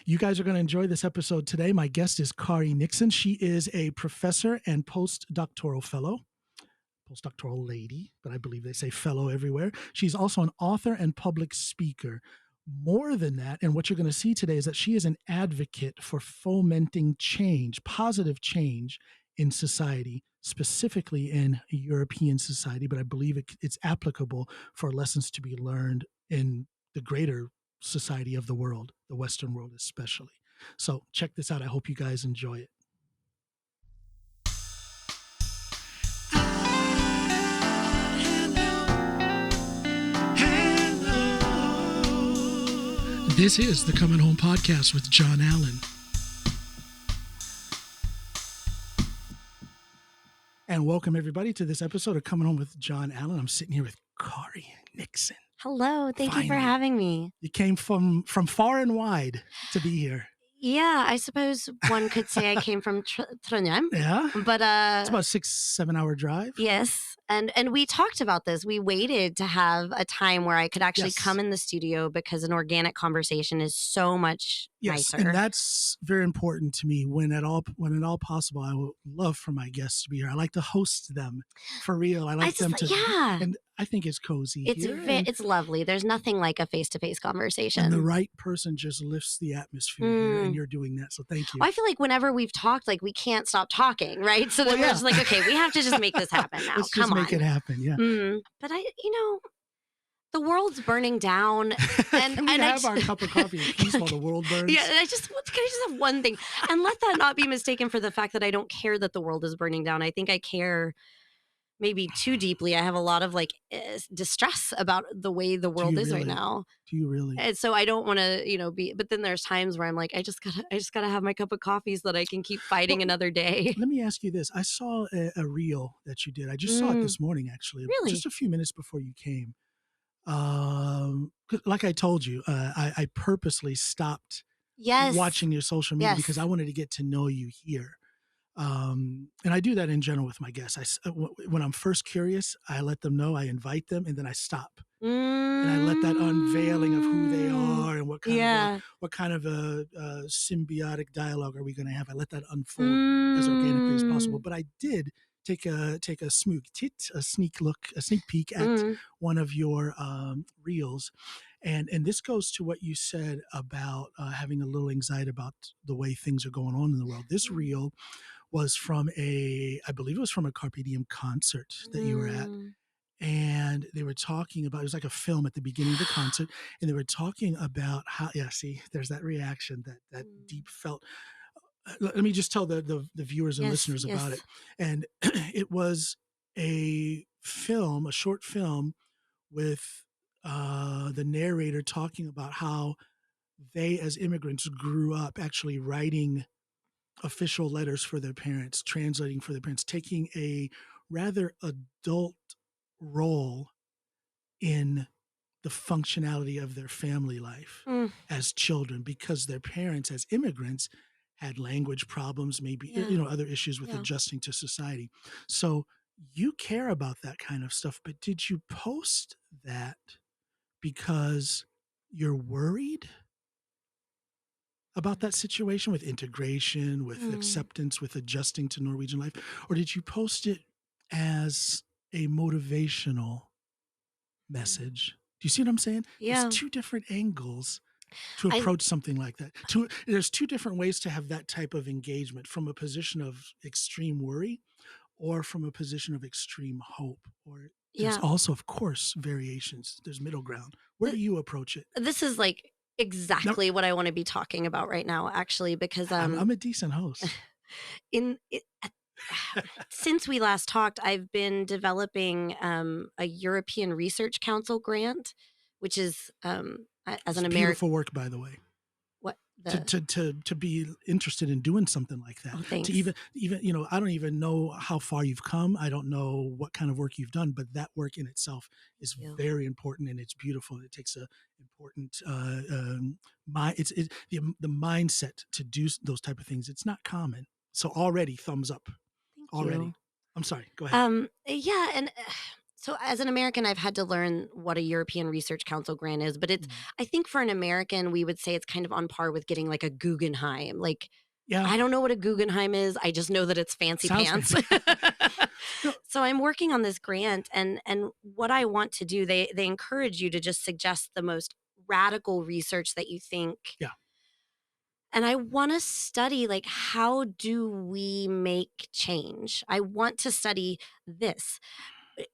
You guys are going to enjoy this episode today. My guest is Kari Nixon. She is a professor and postdoctoral fellow, postdoctoral lady, but I believe they say fellow everywhere. She's also an author and public speaker. More than that, and what you're going to see today is that she is an advocate for fomenting change, positive change in society, specifically in European society, but I believe it's applicable for lessons to be learned in the greater society of the world, the Western world especially. So check this out. I hope you guys enjoy it. This is the Coming Home Podcast with John Allen. And welcome everybody to this episode of Coming Home with John Allen. I'm sitting here with Kari Nixon. Hello, thank you for having me. You came from far and wide to be here. Yeah, I suppose one could say I came from Trondheim. Yeah, but it's about a 6-7 hour drive. Yes, and we talked about this. We waited to have a time where I could actually come in the studio because an organic conversation is so much nicer. And that's very important to me. When at all possible, I would love for my guests to be here. I like to host them for real. I like them to. Yeah. And I think it's cozy. It's lovely. There's nothing like a face-to-face conversation. And the right person just lifts the atmosphere here, and you're doing that. So thank you. Well, I feel like whenever we've talked, like we can't stop talking, right? So then we're just like, okay, we have to just make this happen now. Let's just make it happen. Yeah. But the world's burning down, and we have our cup of coffee in peace while the world burns. Yeah, and can I just have one thing, and let that not be mistaken for the fact that I don't care that the world is burning down. I think I care maybe too deeply. I have a lot of distress about the way the world is right now. Do you really? And so I don't want to, be. But then there's times where I'm like, I just gotta have my cup of coffee so that I can keep fighting another day. Let me ask you this: I saw a reel that you did. I just saw it this morning, actually. Really? Just a few minutes before you came. Like I told you, I purposely stopped watching your social media because I wanted to get to know you here. And I do that in general with my guests. When I'm first curious, I let them know, I invite them, and then I stop. And I let that unveiling of who they are and what kind of a symbiotic dialogue are we going to have. I let that unfold as organically as possible. But I did take a sneak peek at one of your reels. And this goes to what you said about having a little anxiety about the way things are going on in the world. This reel was from I believe it was from a Carpe Diem concert that you were at. And they were talking about, it was like a film at the beginning of the concert. And they were talking about how, there's that reaction, that deep felt. Let me just tell the viewers and listeners about it. And it was a short film with the narrator talking about how they as immigrants grew up actually writing official letters for their parents, translating for their parents, taking a rather adult role in the functionality of their family life as children, because their parents as immigrants had language problems, maybe other issues with adjusting to society. So you care about that kind of stuff, but did you post that because you're worried about that situation with integration, with acceptance, with adjusting to Norwegian life? Or did you post it as a motivational message? Do you see what I'm saying? Yeah. It's two different angles to approach something like that. There's two different ways to have that type of engagement, from a position of extreme worry or from a position of extreme hope. Or there's also, of course, variations. There's middle ground. Where do you approach it? This is exactly what I want to be talking about right now, actually, because I'm a decent host. Since we last talked, I've been developing a European Research Council grant, which is as an American. Beautiful work, by the way. What to be interested in doing something like that. Oh, thanks. To even I don't even know how far you've come. I don't know what kind of work you've done, but that work in itself is very important, and it's beautiful. It takes a important the mindset to do those type of things. It's not common. So already thumbs up. Thank you. I'm sorry. Go ahead. So as an American, I've had to learn what a European Research Council grant is, but I think for an American, we would say it's kind of on par with getting like a Guggenheim. Like, Yeah. I don't know what a Guggenheim is. I just know that it's fancy Sounds pants. fancy. No. So I'm working on this grant, and what I want to do, they encourage you to just suggest the most radical research that you think. Yeah. And I want to study, like, how do we make change? I want to study this.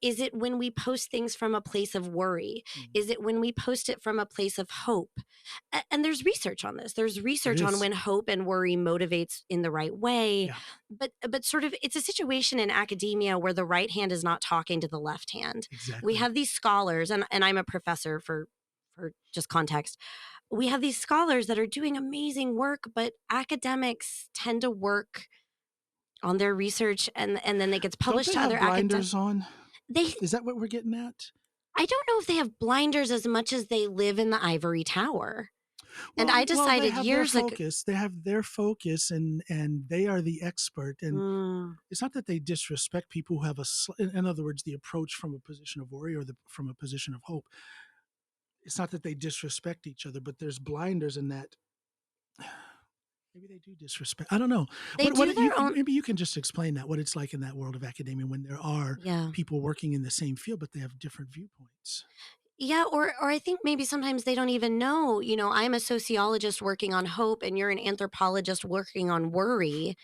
Is it when we post things from a place of worry? Is it when we post it from a place of hope? And there's research on this. There's research on when hope and worry motivates in the right way. Yeah. But sort of it's a situation in academia where the right hand is not talking to the left hand. Exactly. We have these scholars, and I'm a professor for just context. We have these scholars that are doing amazing work, but academics tend to work on their research and then it gets published to other blinders on? They Is that what we're getting at? I don't know if they have blinders as much as they live in the ivory tower. And I decided years ago. They have their focus, and they are the expert. And it's not that they disrespect people who have in other words, the approach from a position of worry or from a position of hope. It's not that they disrespect each other, but there's blinders in that. Maybe they do disrespect. I don't know. Maybe you can just explain that, what it's like in that world of academia when there are people working in the same field, but they have different viewpoints. Yeah, or I think maybe sometimes they don't even know, I'm a sociologist working on hope and you're an anthropologist working on worry.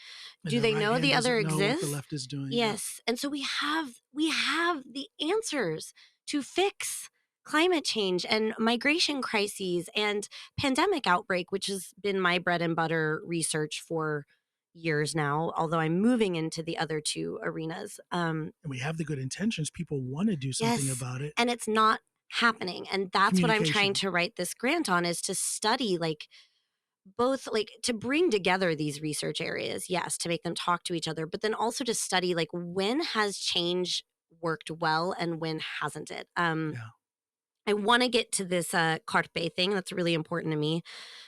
Do they know the other exists? What the left is doing. Yes. And so we have the answers to fix climate change and migration crises and pandemic outbreak, which has been my bread and butter research for years now, although I'm moving into the other two arenas. And we have the good intentions. People want to do something about it. And it's not happening. And that's what I'm trying to write this grant on, is to study both to bring together these research areas, yes, to make them talk to each other, but then also to study when has change worked well and when hasn't it. I want to get to this Karpe thing. That's really important to me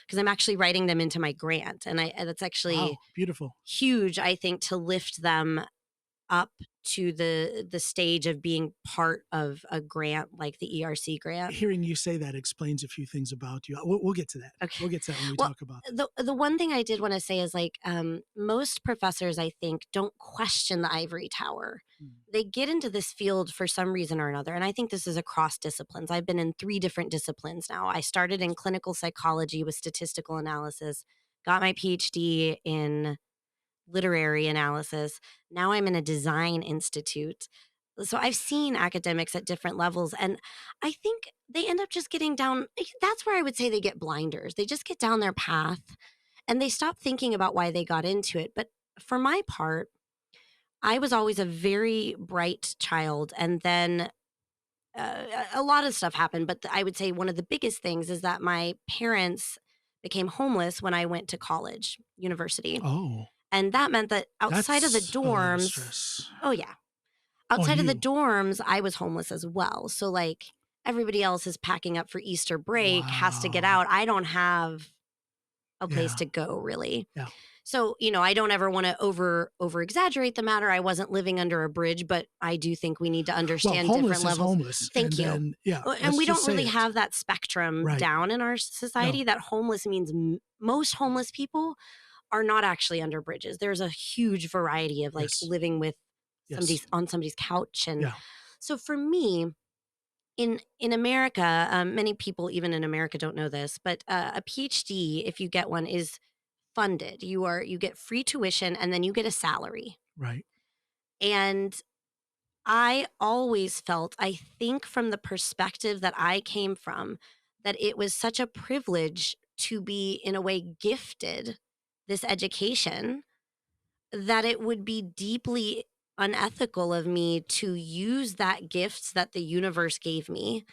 because I'm actually writing them into my grant. And that's actually beautiful, huge, I think, to lift them up to the stage of being part of a grant like the ERC grant. Hearing you say that explains a few things about you. We'll get to that. Okay. We'll get to that when we talk about that. The one thing I did want to say is most professors, I think, don't question the ivory tower. They get into this field for some reason or another. And I think this is across disciplines. I've been in 3 different disciplines now. I started in clinical psychology with statistical analysis, got my PhD in literary analysis. Now I'm in a design institute. So I've seen academics at different levels, and I think they end up just getting down. That's where I would say they get blinders. They just get down their path and they stop thinking about why they got into it. But for my part, I was always a very bright child. And then a lot of stuff happened. But I would say one of the biggest things is that my parents became homeless when I went to college, university. Oh. And that meant that outside of the dorms, outside of the dorms, I was homeless as well. So everybody else is packing up for Easter break, has to get out. I don't have a place to go, really. Yeah. So, I don't ever want to over exaggerate the matter. I wasn't living under a bridge, but I do think we need to understand different levels. Homeless. Thank you. And we don't really have that spectrum down in our society. That homeless means most homeless people are not actually under bridges. There's a huge variety of living with on somebody's couch. And so for me, in America, many people even in America don't know this, but a PhD, if you get one, is funded. You get free tuition and then you get a salary. Right. And I always felt, I think from the perspective that I came from, that it was such a privilege to be in a way gifted this education, that it would be deeply unethical of me to use that gift that the universe gave me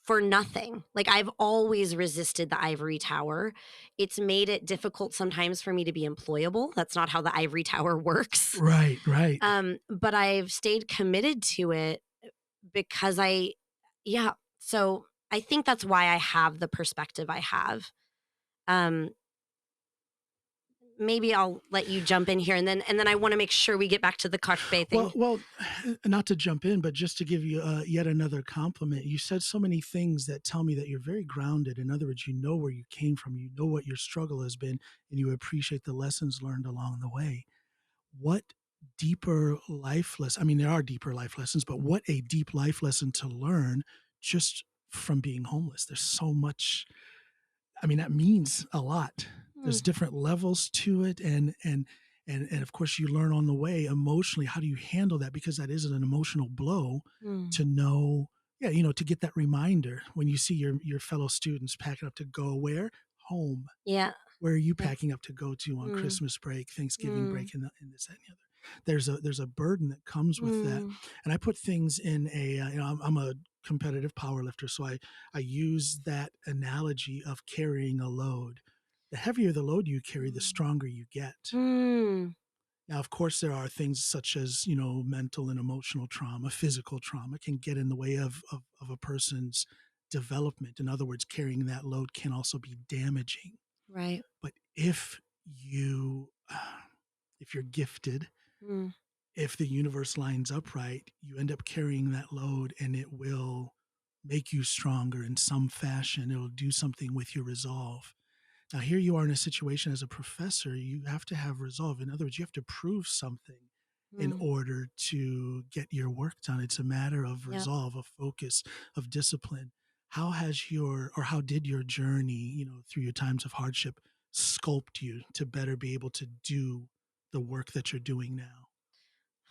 for nothing. I've always resisted the ivory tower. It's made it difficult sometimes for me to be employable. That's not how the ivory tower works. Right. But I've stayed committed to it because so I think that's why I have the perspective I have. maybe I'll let you jump in here, and then I want to make sure we get back to the Karpe thing. Well, not to jump in, but just to give you yet another compliment. You said so many things that tell me that you're very grounded. In other words, you know where you came from, you know what your struggle has been, and you appreciate the lessons learned along the way. What deeper life lesson? I mean, there are deeper life lessons, but what a deep life lesson to learn just from being homeless. There's so much. I mean, that means a lot. There's different levels to it, and of course, you learn on the way emotionally. How do you handle that? Because that is an emotional blow to know. Yeah, to get that reminder when you see your fellow students packing up to go where? Home. Yeah. Where are you packing up to go to on Christmas break, Thanksgiving break, and this, that, and the other? There's a burden that comes with that, and I put things in a. I'm a competitive power lifter, so I use that analogy of carrying a load. The heavier the load you carry, the stronger you get. Now, of course, there are things such as mental and emotional trauma, physical trauma can get in the way of a person's development. In other words, carrying that load can also be damaging. Right. But if you're gifted, if the universe lines up right, you end up carrying that load, and it will make you stronger in some fashion. It'll do something with your resolve. Now, here you are in a situation as a professor, you have to have resolve. In other words, you have to prove something in order to get your work done. It's a matter of resolve, of focus, of discipline. How did your journey, through your times of hardship, sculpt you to better be able to do the work that you're doing now?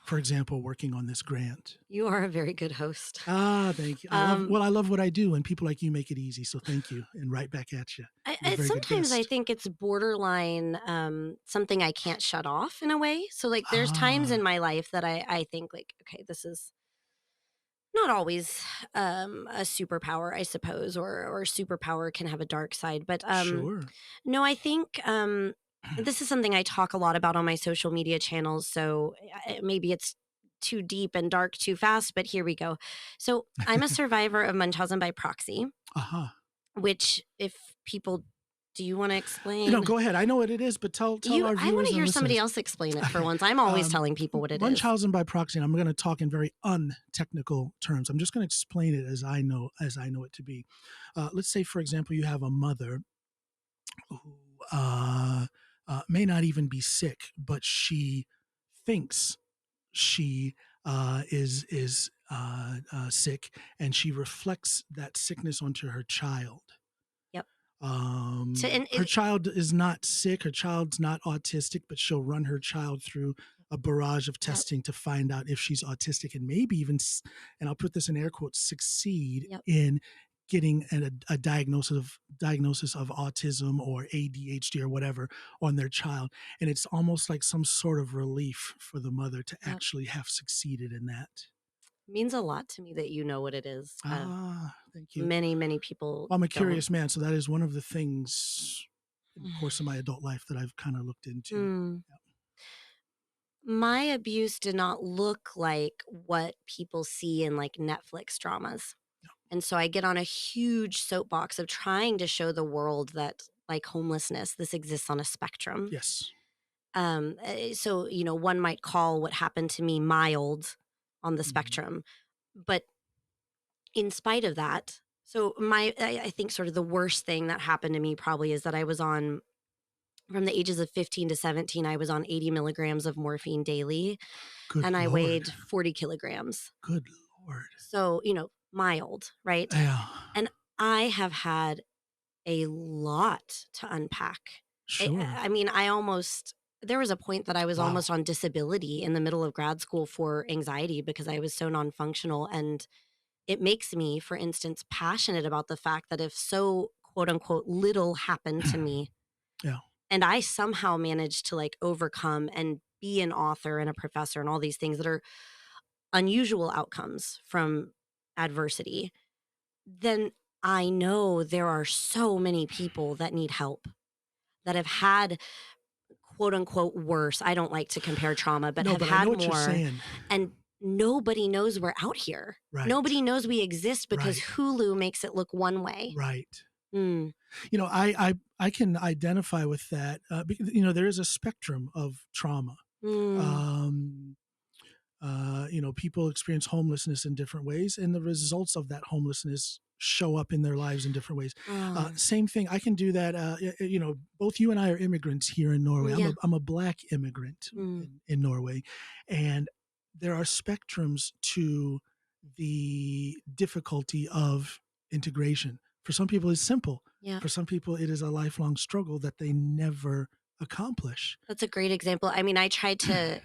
For example, working on this grant. You are a very good host. Thank you. I love what I do, and people like you make it easy. So thank you, and right back at you. Sometimes I think it's borderline something I can't shut off in a way. So like, there's times in my life that I think like, okay, this is not always a superpower, I suppose, or superpower can have a dark side. But sure. No, I think this is something I talk a lot about on my social media channels. So maybe it's too deep and dark too fast, but here we go. So I'm a survivor of Munchausen by proxy, which if people... Do you want to explain? No, go ahead. I know what it is, but tell our viewers. I want to hear somebody else explain it for once. I'm always telling people what it is. Munchausen by proxy, and I'm going to talk in very untechnical terms. I'm just going to explain it as I know it to be. Let's say, for example, you have a mother who may not even be sick, but she thinks she is sick, and she reflects that sickness onto her child. Her child is not sick, her child's not autistic, but she'll run her child through a barrage of testing to find out if she's autistic, and maybe even, and I'll put this in air quotes, succeed in getting a diagnosis of autism or ADHD or whatever on their child. And it's almost like some sort of relief for the mother to actually have succeeded in that. Means a lot to me that you know what it is. Thank you. Many people. Well, I'm a curious man, so that is one of the things in the course of my adult life that I've kind of looked into. My abuse did not look like what people see in like Netflix dramas. And so I get on a huge soapbox of trying to show the world that like homelessness, this exists on a spectrum. Yes. So, one might call what happened to me mild on the spectrum, but in spite of that, so I think sort of the worst thing that happened to me probably is that I was on, from the ages of 15 to 17, I was on 80 milligrams of morphine daily. Good and I Lord. weighed 40 kilograms. Good Lord. So, mild, right? Yeah. And I have had a lot to unpack. Sure. I mean, there was a point that I was almost on disability in the middle of grad school for anxiety because I was so non-functional. And it makes me, for instance, passionate about the fact that if so, quote unquote, little happened to me, and I somehow managed to like overcome and be an author and a professor and all these things that are unusual outcomes from adversity, then I know there are so many people that need help, that have had quote unquote worse. I don't like to compare trauma, but have had more. And nobody knows we're out here. Right. Nobody knows we exist because Hulu makes it look one way. Right. I can identify with that because, there is a spectrum of trauma. Mm. Um, People experience homelessness in different ways, and the results of that homelessness show up in their lives in different ways. Oh. Same thing. I can do that. Both you and I are immigrants here in Norway. Yeah. I'm a Black immigrant in Norway, and there are spectrums to the difficulty of integration. For some people, it's simple. Yeah. For some people, it is a lifelong struggle that they never accomplish. That's a great example. I mean, I tried to,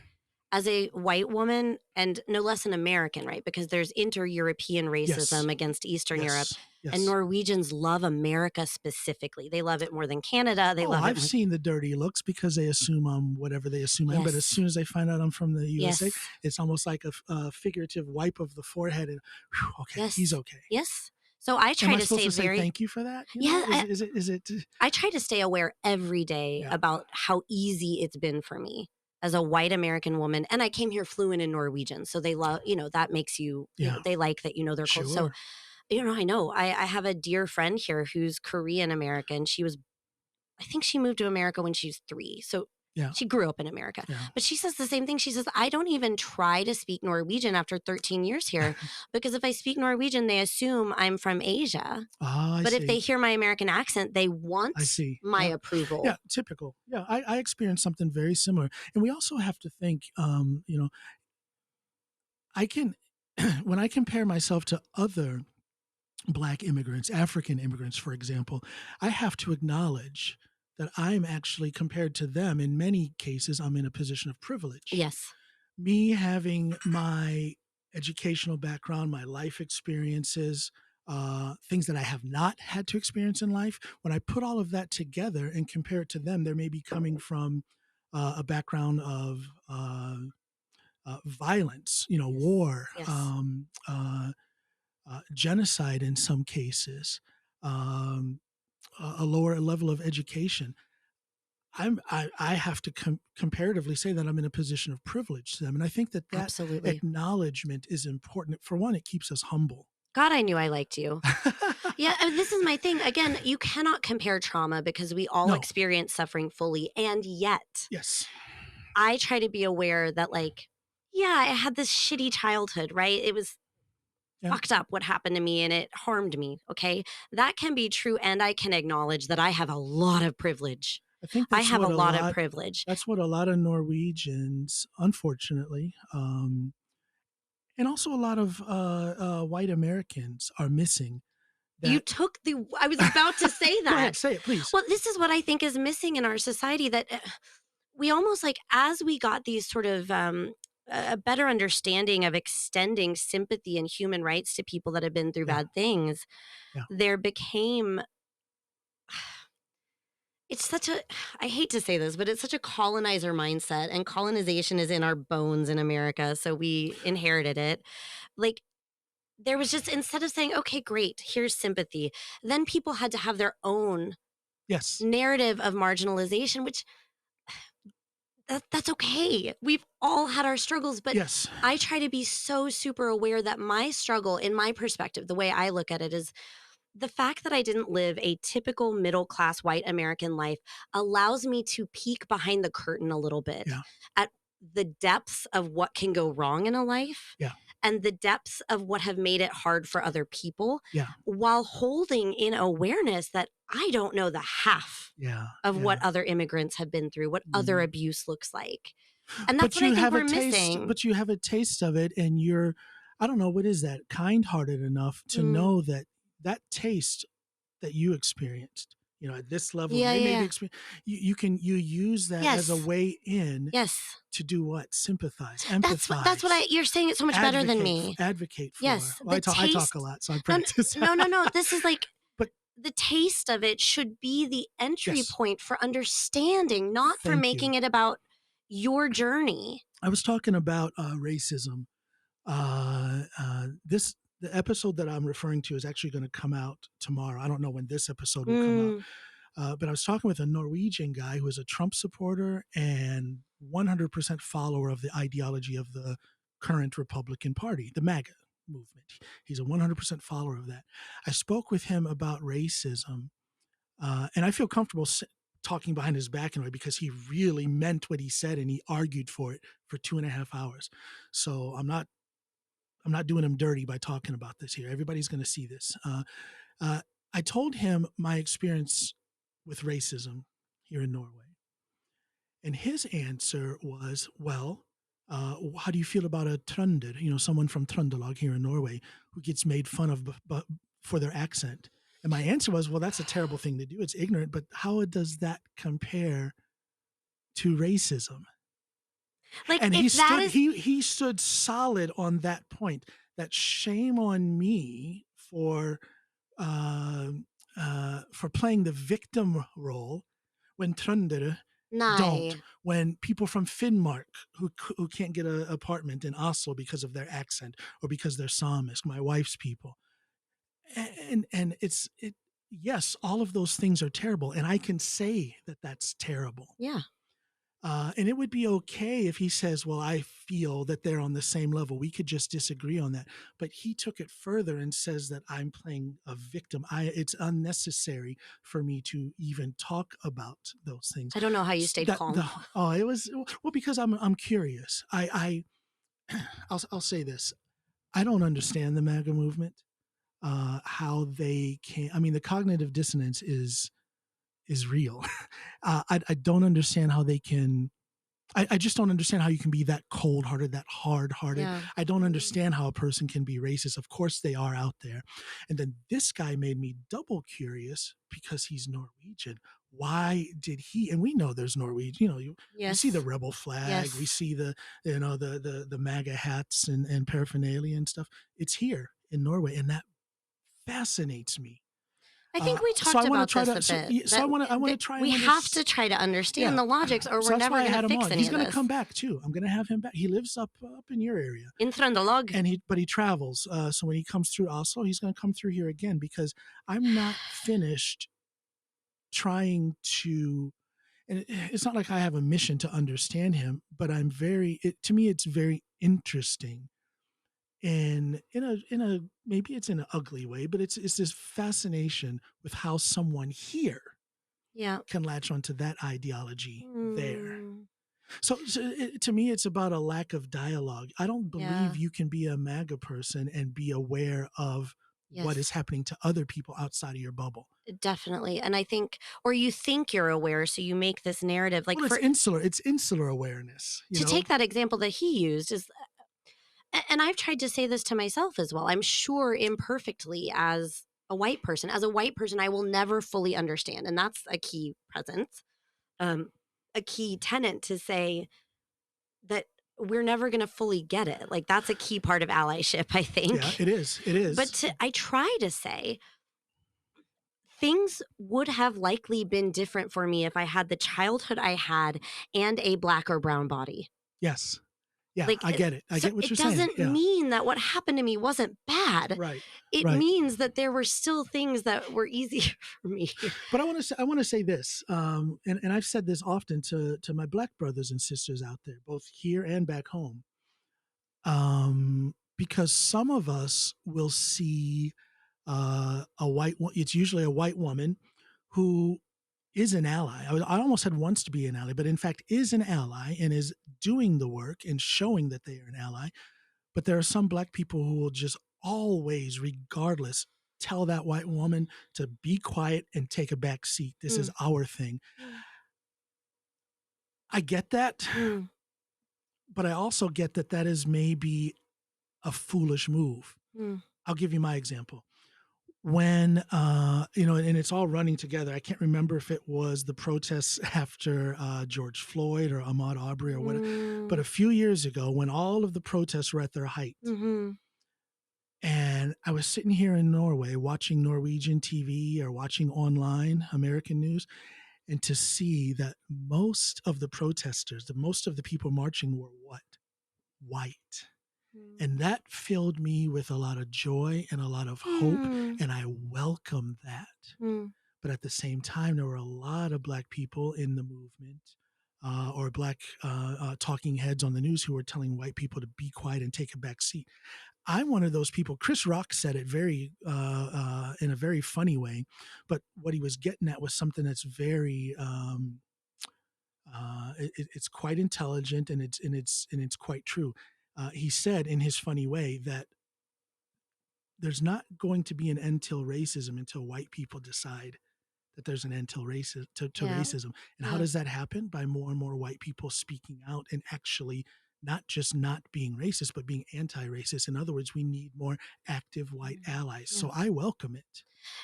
as a white woman, and no less an American, right? Because there's inter-European racism Yes. against Eastern Europe. Yes. And Norwegians love America specifically. They love it more than Canada. They love it. I've seen the dirty looks because they assume I'm whatever they assume I am. But as soon as they find out I'm from the USA, Yes. it's almost like a figurative wipe of the forehead and, whew, okay, he's okay. Yes. So I try to stay say thank you for that? Is it? I try to stay aware every day about how easy it's been for me as a white American woman. And I came here fluent in Norwegian. So they love, that makes you, they like that, their culture. So, I know I have a dear friend here who's Korean American. I think she moved to America when she was 3. So she grew up in America. Yeah. But she says the same thing. She says, I don't even try to speak Norwegian after 13 years here because if I speak Norwegian, they assume I'm from Asia. But if they hear my American accent, they want my approval. Yeah, typical. Yeah, I experienced something very similar. And we also have to think, I can, when I compare myself to other Black immigrants, African immigrants, for example, I have to acknowledge that I'm actually, compared to them, in many cases, I'm in a position of privilege. Yes. Me having my educational background, my life experiences, things that I have not had to experience in life, when I put all of that together and compare it to them, they may be coming from a background of violence, war, genocide in some cases, a lower level of education. I have to comparatively say that I'm in a position of privilege to them. And I think that Absolutely. acknowledgement is important. For one, it keeps us humble. God, I knew I liked you. Yeah, this is my thing. Again, you cannot compare trauma because we all experience suffering fully. And yet, I try to be aware that, I had this shitty childhood, right? It was fucked up what happened to me and it harmed me. Okay. That can be true. And I can acknowledge that I have a lot of privilege. I think I have a lot of privilege. That's what a lot of Norwegians, unfortunately, and also a lot of white Americans are missing. You took I was about to say that. Go ahead, say it, please. Well, this is what I think is missing in our society, that we almost, as we got these sort of a better understanding of extending sympathy and human rights to people that have been through bad things, there became, it's such a, I hate to say this, but it's such a colonizer mindset, and colonization is in our bones in America. So we inherited it. There was just, instead of saying, okay, great, here's sympathy, then people had to have their own narrative of marginalization, which that's okay. We've all had our struggles, but I try to be so super aware that my struggle, in my perspective, the way I look at it, is the fact that I didn't live a typical middle-class white American life allows me to peek behind the curtain a little bit at the depths of what can go wrong in a life and the depths of what have made it hard for other people, while holding in awareness that I don't know the half of what other immigrants have been through, what other abuse looks like. And that's what I think we're missing. But you have a taste of it, and you're, I don't know, what is that, kind-hearted enough to know that taste that you experienced, at this level, you use that as a way in to do what? Sympathize, empathize. That's what you're saying it so much better than me. Advocate for. Yes. Well, I talk a lot, so I practice. No. This is but the taste of it should be the entry point for understanding, not for making it about your journey. I was talking about racism. The episode that I'm referring to is actually going to come out tomorrow. I don't know when this episode will come out. But I was talking with a Norwegian guy who is a Trump supporter and 100% follower of the ideology of the current Republican Party, the MAGA movement. He's a 100% follower of that. I spoke with him about racism And I feel comfortable talking behind his back in a way because he really meant what he said and he argued for it for 2.5 hours. So I'm not doing him dirty by talking about this here. Everybody's going to see this. Uh, I told him my experience with racism here in Norway. And his answer was, well, how do you feel about a trønder, someone from Trøndelag here in Norway who gets made fun of for their accent? And my answer was, well, that's a terrible thing to do. It's ignorant, but how does that compare to racism? Like, and he stood solid on that point, that shame on me for playing the victim role when trøndere don't, when people from Finnmark who can't get an apartment in Oslo because of their accent or because they're Samisk, my wife's people. And yes, all of those things are terrible. And I can say that that's terrible. Yeah. And it would be okay if he says, well, I feel that they're on the same level. We could just disagree on that. But he took it further and says that I'm playing a victim. It's unnecessary for me to even talk about those things. I don't know how you stayed calm. It was, well, because I'm curious. I'll say this. I don't understand the MAGA movement, how they can, the cognitive dissonance is real. I don't understand how they can. I just don't understand how you can be that cold-hearted, that hard-hearted. Yeah. I don't understand how a person can be racist. Of course they are out there. And then this guy made me double curious because he's Norwegian. Why did he? And we know there's Norwegian. You see the rebel flag. Yes. We see the MAGA hats and paraphernalia and stuff. It's here in Norway, and that fascinates me. I think we talked about this a bit. So I want to try. We have to try to understand the logics, or we're never going to fix any of this. He's going to come back too. I'm going to have him back. He lives up in your area, in Trøndelag, but he travels. So when he comes through Oslo, he's going to come through here again because I'm not finished trying to. And it's not like I have a mission to understand him, but to me, it's very interesting. And in a maybe it's in an ugly way, but it's this fascination with how someone here can latch onto that ideology there. So to me, it's about a lack of dialogue. I don't believe you can be a MAGA person and be aware of what is happening to other people outside of your bubble. Definitely. And I think, or you think you're aware, so you make this narrative. Like, it's insular awareness. Take that example that he used is. And I've tried to say this to myself as well. I'm sure imperfectly as a white person. As a white person, I will never fully understand. And that's a key presence, a key tenet to say that we're never going to fully get it. Like, that's a key part of allyship, I think. Yeah, it is. It is. But I try to say things would have likely been different for me if I had the childhood I had and a black or brown body. Yes. Yeah, like, I get it. I get what you're saying. It doesn't mean that what happened to me wasn't bad. Right. It means that there were still things that were easier for me. But I want to say this, and I've said this often to my black brothers and sisters out there, both here and back home, because some of us will see it's usually a white woman who is an ally. I almost said wants to be an ally, but in fact is an ally and is doing the work and showing that they are an ally. But there are some black people who will just always, regardless, tell that white woman to be quiet and take a back seat. This is our thing. I get that, but I also get that is maybe a foolish move. I'll give you my example. When, and it's all running together. I can't remember if it was the protests after George Floyd or Ahmaud Arbery or whatever, but a few years ago when all of the protests were at their height. And I was sitting here in Norway watching Norwegian TV or watching online American news, and to see that most of the protesters, most of the people marching were what? White. And that filled me with a lot of joy and a lot of hope, and I welcome that. But at the same time, there were a lot of black people in the movement or black talking heads on the news who were telling white people to be quiet and take a back seat. I'm one of those people. Chris Rock said it very in a very funny way, but what he was getting at was something that's very it's quite intelligent, and it's quite true. He said in his funny way that there's not going to be an end till racism until white people decide that there's an end till racism. And how does that happen? By more and more white people speaking out and actually not just not being racist, but being anti-racist. In other words, we need more active white allies. So I welcome it.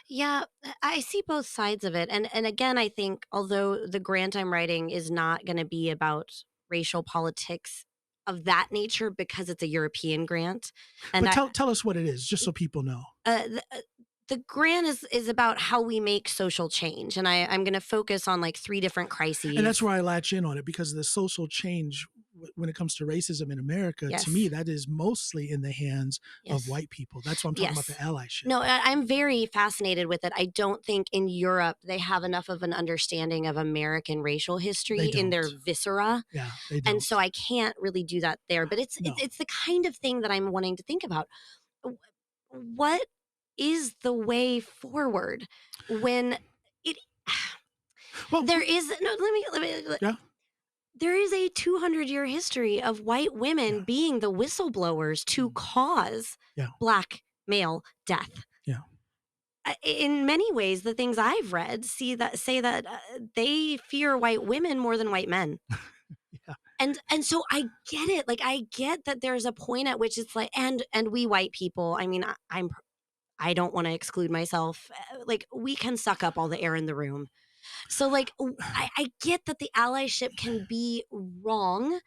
Yeah, I see both sides of it. And again, I think although the grant I'm writing is not going to be about racial politics of that nature because it's a European grant. And but tell us what it is, just so people know. The grant is about how we make social change. And I'm going to focus on like 3 different crises. And that's where I latch in on it, because the social change when it comes to racism in America, to me, that is mostly in the hands of white people. That's what I'm talking about, the allyship. No, I'm very fascinated with it. I don't think in Europe they have enough of an understanding of American racial history in their viscera. Yeah, they don't. And so I can't really do that there. But it's the kind of thing that I'm wanting to think about. What is the way forward when it well, there is no let me there is a 200-year history of white women being the whistleblowers to cause Black male death. Yeah. In many ways, the things I've read say that they fear white women more than white men. And so I get it. Like, I get that there's a point at which it's like, and we white people, I mean, I don't want to exclude myself. Like, we can suck up all the air in the room. So, like, I get that the allyship can be wrong,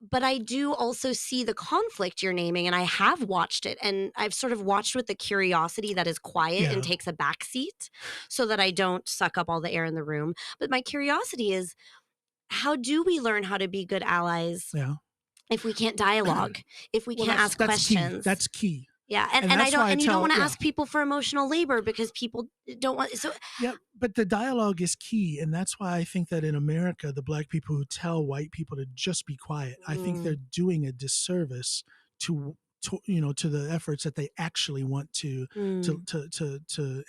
but I do also see the conflict you're naming, and I have watched it, and I've sort of watched with the curiosity that is quiet and takes a backseat so that I don't suck up all the air in the room. But my curiosity is, how do we learn how to be good allies if we can't dialogue, if we can't ask questions? That's key. Yeah, and I don't, and you don't want to ask people for emotional labor because people don't want. So but the dialogue is key, and that's why I think that in America, the Black people who tell white people to just be quiet, I think they're doing a disservice to the efforts that they actually want to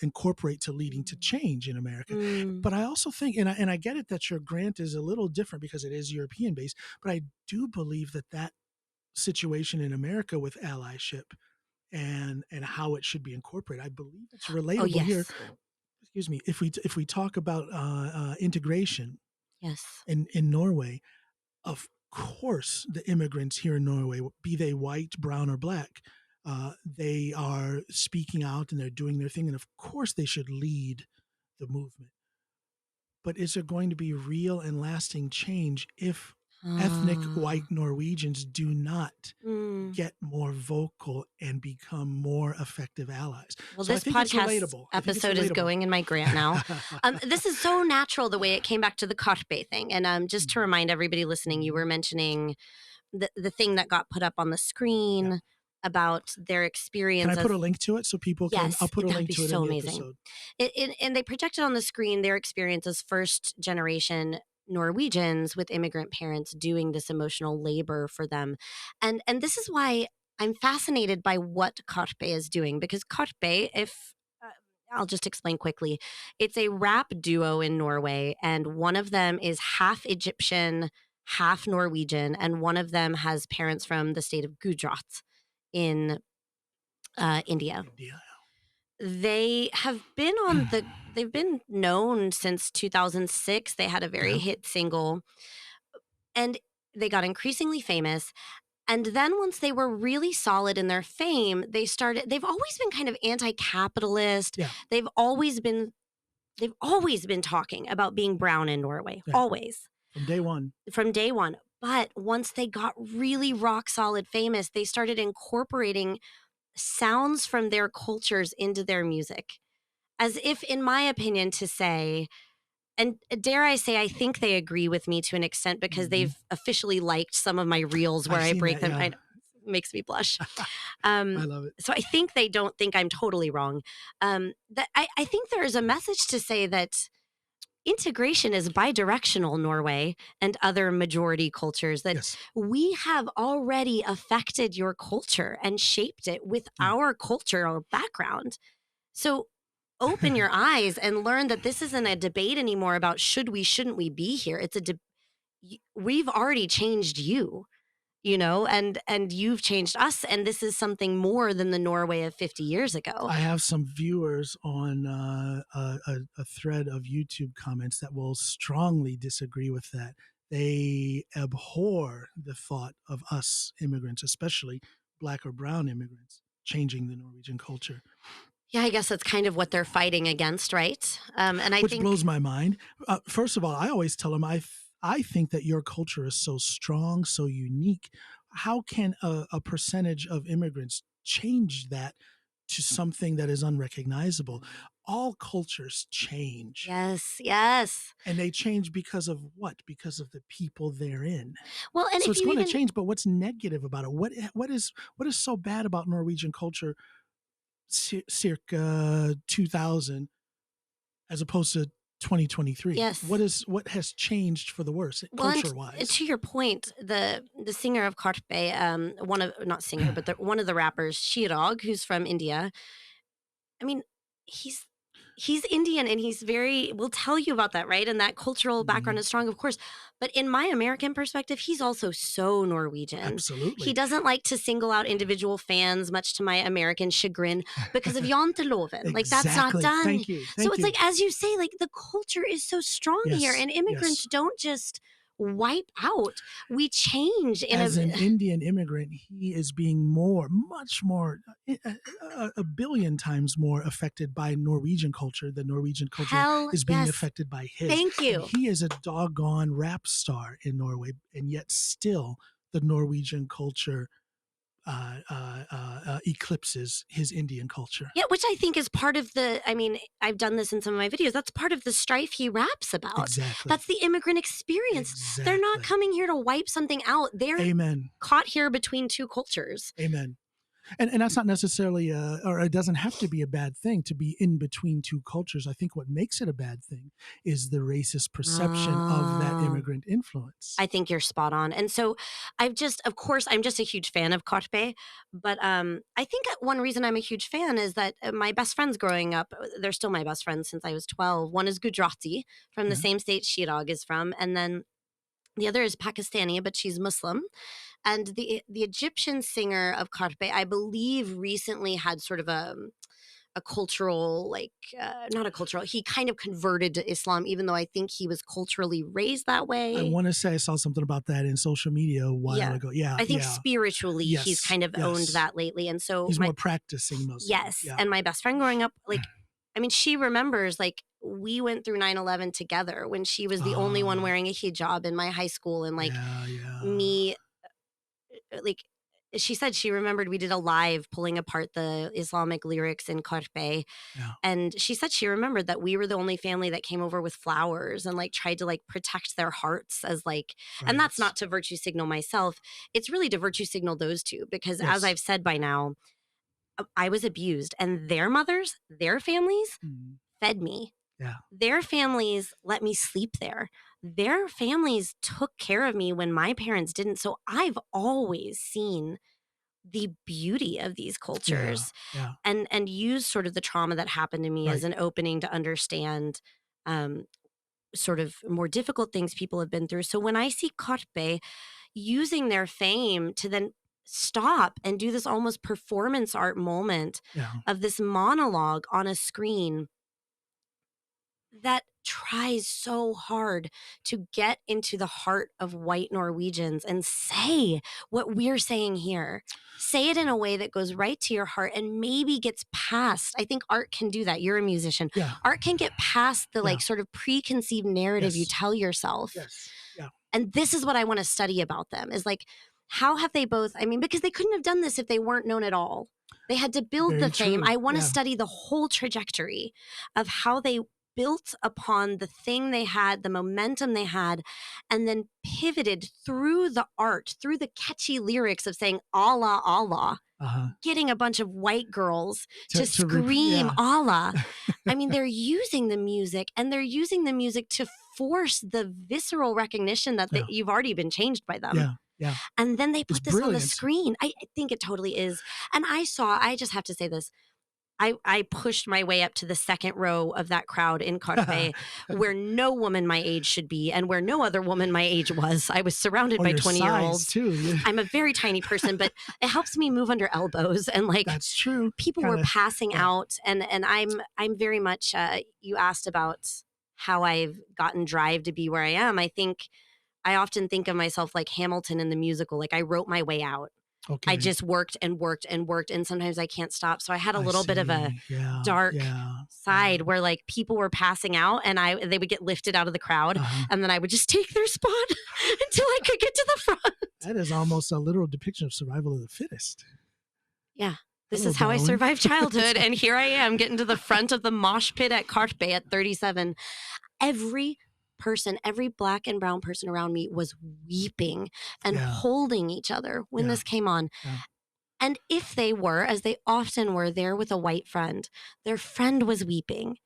incorporate to leading to change in America. But I also think, and I get it that your grant is a little different because it is European based, but I do believe that situation in America with allyship and how it should be incorporated, I believe it's relatable here. Excuse me. If we talk about integration, in Norway, of course, the immigrants here in Norway, be they white, brown, or Black, they are speaking out and they're doing their thing, and of course they should lead the movement. But is there going to be real and lasting change if ethnic white Norwegians do not get more vocal and become more effective allies? Well, so this podcast episode is going in my grant now. This is so natural, the way it came back to the Karpe thing. And just to remind everybody listening, you were mentioning the thing that got put up on the screen about their experience. Can I put a link to it so people can? I'll put a link to it in the episode. And they projected on the screen their experience as first generation Norwegians with immigrant parents doing this emotional labor for them. And this is why I'm fascinated by what Karpe is doing, because Karpe, if I'll just explain quickly, it's a rap duo in Norway, and one of them is half Egyptian, half Norwegian, and one of them has parents from the state of Gujarat in India. They have been they've been known since 2006. They had a very hit single, and they got increasingly famous. And then once they were really solid in their fame, they've always been kind of anti-capitalist. They've always been talking about being brown in Norway, always. From day one. But once they got really rock solid famous, they started incorporating sounds from their cultures into their music, as if, in my opinion, to say, and dare I say, I think they agree with me to an extent, because they've officially liked some of my reels where I break them. It makes me blush. I love it. So I think they don't think I'm totally wrong. That I think there is a message to say that integration is bidirectional, Norway and other majority cultures, that Yes. we have already affected your culture and shaped it with our cultural background. So open your eyes and learn that this isn't a debate anymore about should we, shouldn't we be here. It's we've already changed you, and you've changed us, and this is something more than the Norway of 50 years ago. I have some viewers on a thread of YouTube comments that will strongly disagree with that. They abhor the thought of us immigrants, especially Black or brown immigrants, changing the Norwegian culture. Yeah, I guess that's kind of what they're fighting against, right? And I Which think blows my mind. First of all, I always tell them I think that your culture is so strong, so unique. How can a percentage of immigrants change that to something that is unrecognizable? All cultures change. Yes, yes. And they change because of what? Because of the people they're in. Well, and so if it's you going even to change, but what's negative about it? What is so bad about Norwegian culture circa 2000 as opposed to 2023? Yes. What has changed for the worse, culture wise? To your point, the singer of Karpe, one of the rappers, Shirag, who's from India. I mean, he's Indian, and we'll tell you about that, right? And that cultural background is strong, of course. But in my American perspective, he's also so Norwegian. Absolutely. He doesn't like to single out individual fans, much to my American chagrin, because of Janteloven. Exactly. Like, that's not done. Thank you. So it's like, as you say, like, the culture is so strong here, and immigrants don't just wipe out. We change. As an Indian immigrant, he is being much more, a billion times more affected by Norwegian culture than Norwegian culture is being affected by his. Thank you. And he is a doggone rap star in Norway, and yet still the Norwegian culture eclipses his Indian culture. Yeah, which I think is part of I've done this in some of my videos. That's part of the strife he raps about. Exactly. That's the immigrant experience. Exactly. They're not coming here to wipe something out. They're Amen. Caught here between two cultures. Amen. And that's not necessarily, or it doesn't have to be a bad thing to be in between two cultures. I think what makes it a bad thing is the racist perception of that immigrant influence. I think you're spot on. And so I'm just a huge fan of Karpe, but I think one reason I'm a huge fan is that my best friends growing up, they're still my best friends since I was 12. One is Gujarati, from the same state Shirag is from, and then the other is Pakistani, but she's Muslim. And the Egyptian singer of Karpe, I believe, recently had sort of a cultural, not a cultural, he kind of converted to Islam, even though I think he was culturally raised that way. I want to say I saw something about that in social media a while ago. Yeah. I think spiritually he's kind of owned that lately. And so he's more practicing Muslim. Yes. Yeah. And my best friend growing up, she remembers, we went through 9/11 together when she was the only one wearing a hijab in my high school. And me, she said she remembered we did a live pulling apart the Islamic lyrics in Karpe. Yeah. And she said she remembered that we were the only family that came over with flowers and tried to protect their hearts as and that's not to virtue signal myself. It's really to virtue signal those two, because as I've said by now, I was abused, and their mothers, their families fed me. Yeah. Their families let me sleep there. Their families took care of me when my parents didn't. So I've always seen the beauty of these cultures and use sort of the trauma that happened to me as an opening to understand sort of more difficult things people have been through. So when I see Karpe using their fame to then stop and do this almost performance art moment of this monologue on a screen that tries so hard to get into the heart of white Norwegians and say what we're saying here. Say it in a way that goes right to your heart and maybe gets past. I think art can do that. You're a musician. Yeah. Art can get past the sort of preconceived narrative you tell yourself. Yes. Yeah. And this is what I want to study about them is how have they both, because they couldn't have done this if they weren't known at all. They had to build the fame. I want to study the whole trajectory of how they built upon the thing they had, the momentum they had, and then pivoted through the art, through the catchy lyrics of saying Allah, Allah, getting a bunch of white girls to scream Allah. I mean, they're using the music, and they're using the music to force the visceral recognition that you've already been changed by them. Yeah. And then they put this on the screen. I think it totally is. And I just have to say this. I pushed my way up to the second row of that crowd in Karpe where no woman my age should be and where no other woman my age was. I was surrounded by 20-year-olds. Too. I'm a very tiny person, but it helps me move under elbows. And like, that's true. People were passing out. And I'm very much, you asked about how I've gotten drive to be where I am. I often think of myself like Hamilton in the musical. Like I wrote my way out. Okay. I just worked and worked and worked, and sometimes I can't stop. So I had a little bit of a dark side where like people were passing out, and they would get lifted out of the crowd, and then I would just take their spot until I could get to the front. That is almost a literal depiction of survival of the fittest. Yeah. This is how I survived childhood, and here I am getting to the front of the mosh pit at Karpe at 37. Every Black and brown person around me was weeping and holding each other when this came on. Yeah. And if they were, as they often were, there with a white friend, their friend was weeping.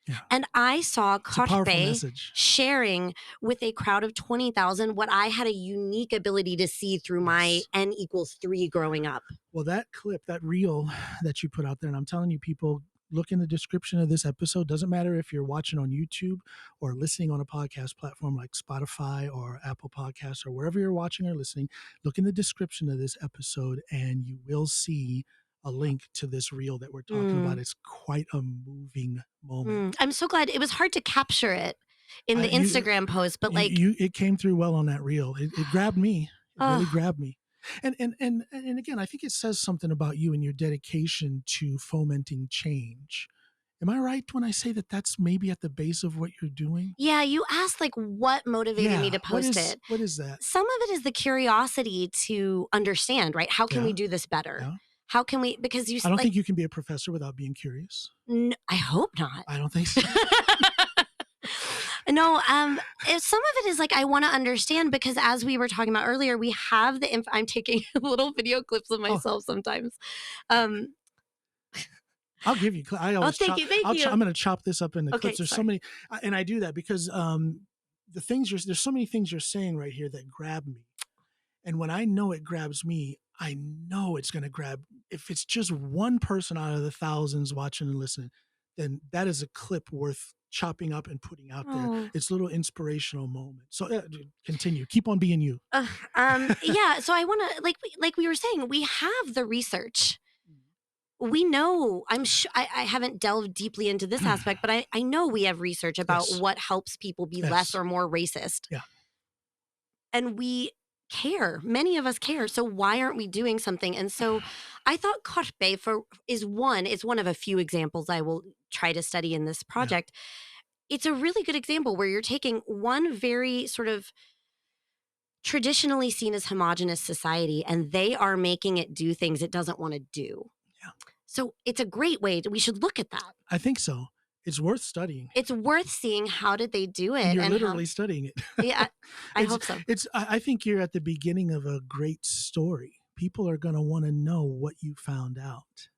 Yeah. And I saw Karpe sharing with a crowd of 20,000 what I had a unique ability to see through my N = 3 growing up. Well, that clip, that reel that you put out there, and I'm telling you, people, look in the description of this episode. Doesn't matter if you're watching on YouTube or listening on a podcast platform like Spotify or Apple Podcasts or wherever you're watching or listening. Look in the description of this episode and you will see a link to this reel that we're talking about. It's quite a moving moment. I'm so glad. It was hard to capture it in the Instagram post, but it came through well on that reel. It grabbed me. It really grabbed me. And again, I think it says something about you and your dedication to fomenting change. Am I right when I say that that's maybe at the base of what you're doing? Yeah, you asked like what motivated me to post it. What is that? Some of it is the curiosity to understand, right? How can we do this better? Yeah. How can we, because you I don't think you can be a professor without being curious. No, I hope not. I don't think so. No, some of it is like I want to understand because as we were talking about earlier, we have I'm taking little video clips of myself sometimes. I'll give you. I always thank you. I'm going to chop this up into clips. There's sorry. so many, and I do that because there's so many things you're saying right here that grab me, and when I know it grabs me, I know it's going to grab. If it's just one person out of the thousands watching and listening, then that is a clip worth chopping up and putting out there. It's a little inspirational moment. So continue. Keep on being you. Yeah. So I want to, like we were saying, we have the research. We know, I'm sure, I haven't delved deeply into this aspect, but I know we have research about what helps people be less or more racist. Yeah. And we care. Many of us care. So why aren't we doing something? And so I thought Karpe is one of a few examples I will try to study in this project. Yeah. It's a really good example where you're taking one very sort of traditionally seen as homogenous society and they are making it do things it doesn't want to do. Yeah. So it's a great way. We should look at that. I think so. It's worth studying. It's worth seeing how did they do it. And you're literally studying it. Yeah, I hope so. I think you're at the beginning of a great story. People are going to want to know what you found out.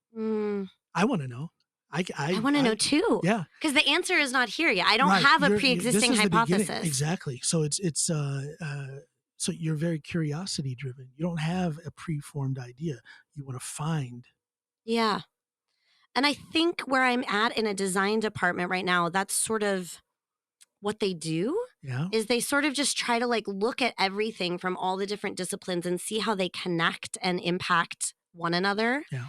I want to know. I want to know too. Yeah. Because the answer is not here yet. I don't have a pre-existing hypothesis. Exactly. So so you're very curiosity driven. You don't have a preformed idea. You want to find. Yeah. And I think where I'm at in a design department right now, that's sort of what they do. Yeah. Is they sort of just try to like look at everything from all the different disciplines and see how they connect and impact one another. Yeah.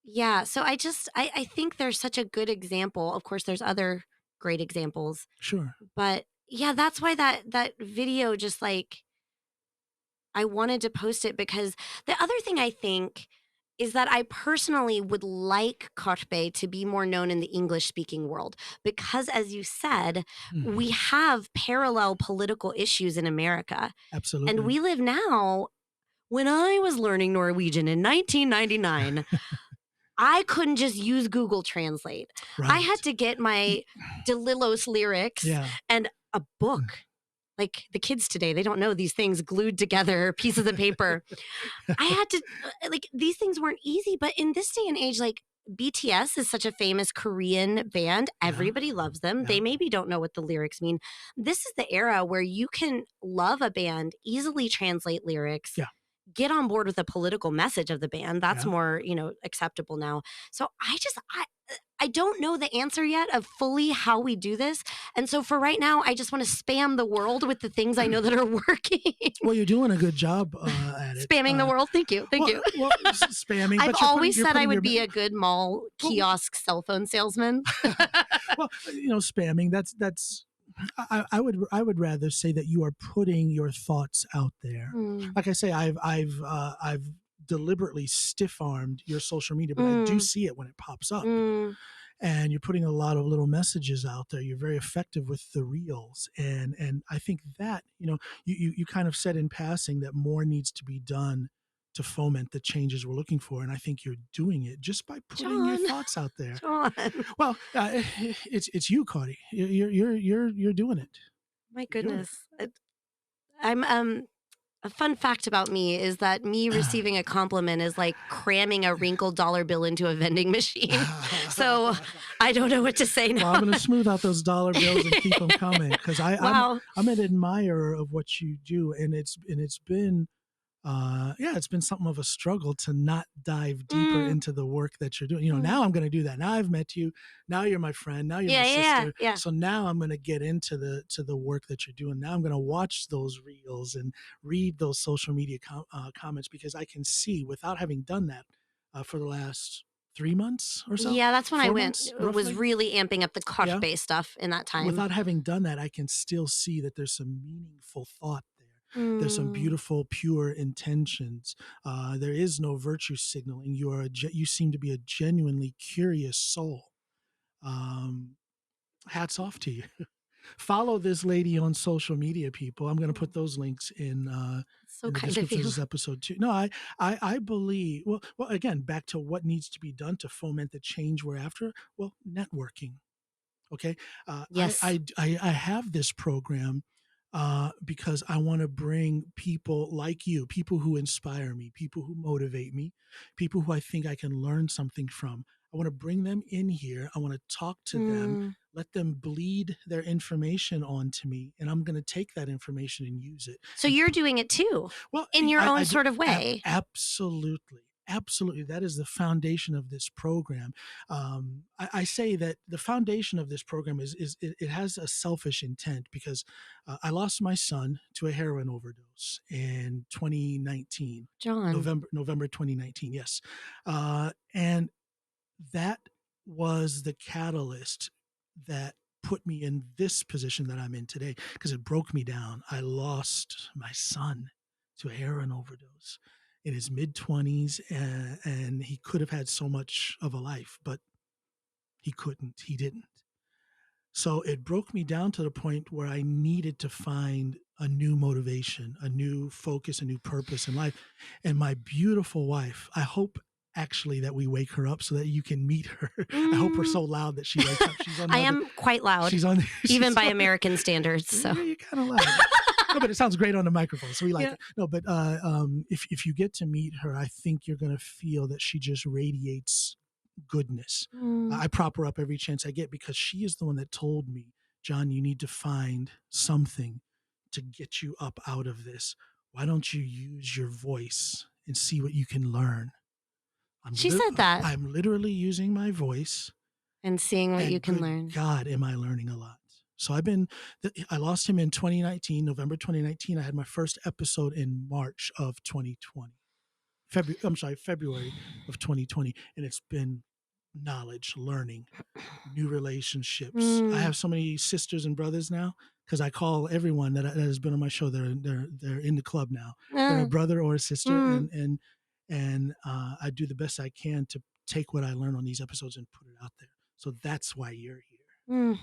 Yeah. So I think there's such a good example. Of course, there's other great examples. Sure. But yeah, that's why that video just like, I wanted to post it because the other thing I think is that I personally would like Karpe to be more known in the English-speaking world because, as you said, we have parallel political issues in America. Absolutely. And we live now, when I was learning Norwegian in 1999, I couldn't just use Google Translate. Right. I had to get my DeLillos lyrics and a book. Like the kids today, they don't know these things glued together, pieces of paper. I had to, like, these things weren't easy, but in this day and age, like, BTS is such a famous Korean band. Everybody loves them. They maybe don't know what the lyrics mean. This is the era where you can love a band, easily translate lyrics, get on board with the political message of the band. That's more, acceptable now. So I don't know the answer yet of fully how we do this. And so for right now, I just want to spam the world with the things I know that are working. Well, you're doing a good job at it. Spamming the world. Thank you. Thank you. Well, spamming. I've always said I would be a good mall kiosk cell phone salesman. Well, spamming, that's I would rather say that you are putting your thoughts out there. Like I say, I've deliberately stiff-armed your social media, but I do see it when it pops up. And you're putting a lot of little messages out there. You're very effective with the reels. And I think that, you kind of said in passing that more needs to be done to foment the changes we're looking for. And I think you're doing it just by putting your thoughts out there. Well, it's you, Kari. You're doing it. My goodness. I'm a fun fact about me is that me receiving a compliment is like cramming a wrinkled dollar bill into a vending machine. So I don't know what to say now. Well, I'm going to smooth out those dollar bills and keep them coming, because I'm an admirer of what you do, and it's been it's been something of a struggle to not dive deeper into the work that you're doing. Now I'm going to do that. Now I've met you. Now you're my friend. Now you're my sister. Yeah. So now I'm going to get into the work that you're doing. Now I'm going to watch those reels and read those social media comments, because I can see, without having done that for the last 3 months or so. Yeah, that's when I went. Roughly. Was really amping up the Karpe stuff in that time. Without having done that, I can still see that there's some meaningful thought. There's some beautiful, pure intentions. There is no virtue signaling. You seem to be a genuinely curious soul. Hats off to you. Follow this lady on social media, people. I'm going to put those links in the description of this episode too. No, I believe. Well, again, back to what needs to be done to foment the change we're after. Well, networking. Okay. Yes. I have this program because I want to bring people like you, people who inspire me, people who motivate me, people who I think I can learn something from. I want to bring them in here. I want to talk to them, let them bleed their information onto me, and I'm going to take that information and use it. So you're doing it too, in your own sort of way. Absolutely. Absolutely. That is the foundation of this program. I say that the foundation of this program is it has a selfish intent, because I lost my son to a heroin overdose in 2019. John. November 2019. Yes. And that was the catalyst that put me in this position that I'm in today, because it broke me down. I lost my son to a heroin overdose in his mid-20s, and he could have had so much of a life, but he didn't. So it broke me down to the point where I needed to find a new motivation, a new focus, a new purpose in life. And my beautiful wife, I hope actually that we wake her up so that you can meet her. I hope we're so loud that she wakes up. I am quite loud, even by American standards. So you're kind of loud. No, but it sounds great on the microphone, so we like it. No, but if you get to meet her, I think you're going to feel that she just radiates goodness. I prop her up every chance I get, because she is the one that told me, John, you need to find something to get you up out of this. Why don't you use your voice and see what you can learn? She said that. I'm literally using my voice and seeing what you can learn. God, am I learning a lot. So I lost him in 2019, November 2019. I had my first episode in March of 2020. February of 2020. And it's been knowledge, learning, new relationships. I have so many sisters and brothers now, because I call everyone that has been on my show, they're in the club now. They're a brother or a sister. And I do the best I can to take what I learn on these episodes and put it out there. So that's why you're here.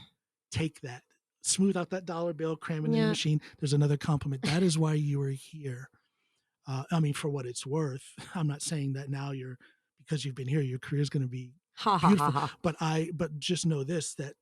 Take that, smooth out that dollar bill, cram it in the machine. There's another compliment. That is why you are here. For what it's worth. I'm not saying that now you're because you've been here, your career is going to be Ha ha beautiful. ha ha. But just know this, that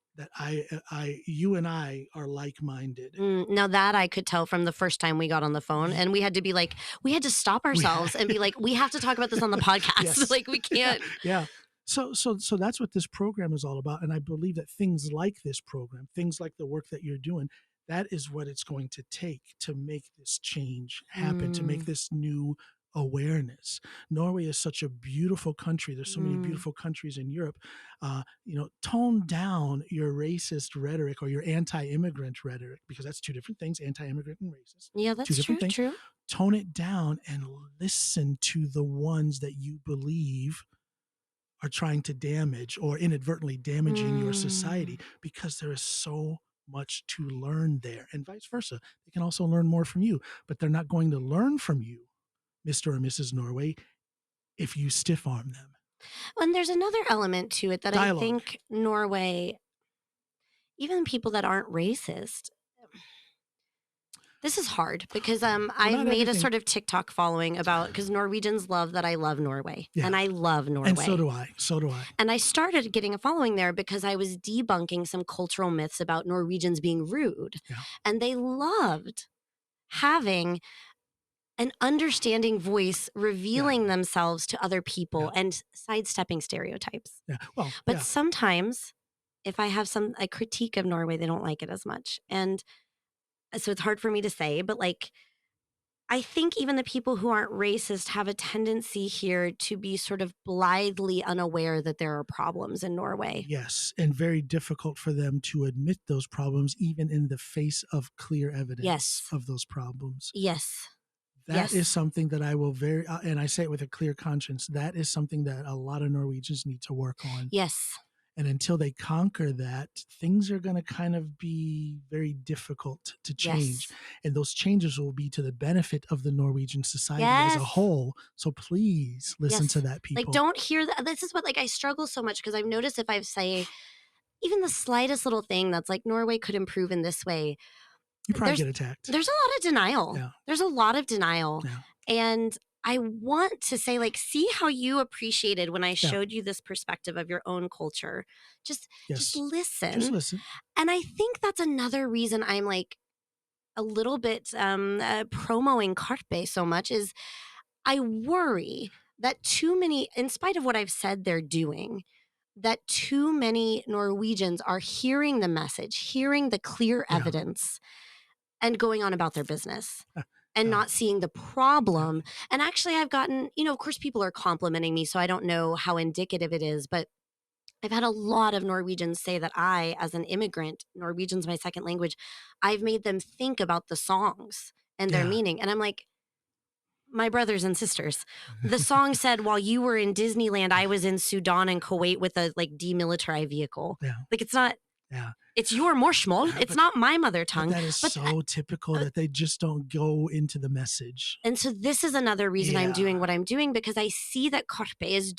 you and I are like-minded. Now that I could tell from the first time we got on the phone, and we had to stop ourselves and be like, we have to talk about this on the podcast. Yes. Like we can't. Yeah. So that's what this program is all about. And I believe that things like this program, things like the work that you're doing, that is what it's going to take to make this change happen, to make this new awareness. Norway is such a beautiful country. There's so many beautiful countries in Europe. Tone down your racist rhetoric or your anti-immigrant rhetoric, because that's two different things, anti-immigrant and racist. Yeah, that's true. Tone it down and listen to the ones that you believe are trying to damage or inadvertently damaging your society, because there is so much to learn there, and vice versa. They can also learn more from you, but they're not going to learn from you, Mr. or Mrs. Norway, if you stiff arm them. And there's another element to it that Dialogue. I think Norway, even people that aren't racist, this is hard because I've made a sort of TikTok following about, because Norwegians love that I love Norway, and I love Norway. And so do I. And I started getting a following there because I was debunking some cultural myths about Norwegians being rude. Yeah. And they loved having an understanding voice, revealing themselves to other people and sidestepping stereotypes. Yeah. But sometimes if I have a critique of Norway, they don't like it as much. And so it's hard for me to say, but like, I think even the people who aren't racist have a tendency here to be sort of blithely unaware that there are problems in Norway. Yes, and very difficult for them to admit those problems, even in the face of clear evidence of those problems. Yes. That is something that I will and I say it with a clear conscience, that is something that a lot of Norwegians need to work on. Yes. And until they conquer that, things are going to kind of be very difficult to change. Yes. And those changes will be to the benefit of the Norwegian society as a whole. So please listen to that, people. Like, don't hear that. This is what, like, I struggle so much because I've noticed if I say even the slightest little thing that's like, Norway could improve in this way, you probably get attacked. There's a lot of denial. Yeah. There's a lot of denial. Yeah. And I want to say, like, see how you appreciated when I showed you this perspective of your own culture. Just listen. Just listen. And I think that's another reason I'm like a little bit promoting Karpe so much is I worry that too many, in spite of what I've said they're doing, that too many Norwegians are hearing the message, hearing the clear evidence, and going on about their business. And not seeing the problem. And actually, I've gotten, of course, people are complimenting me, so I don't know how indicative it is, but I've had a lot of Norwegians say that I, as an immigrant, Norwegian's my second language, I've made them think about the songs and their meaning. And I'm like, my brothers and sisters, the song said, while you were in Disneyland, I was in Sudan and Kuwait with a demilitarized vehicle. Yeah. Like, it's not. Yeah. It's your morsmal. It's not my mother tongue. That is so typical that they just don't go into the message. And so this is another reason I'm doing what I'm doing, because I see that Karpe is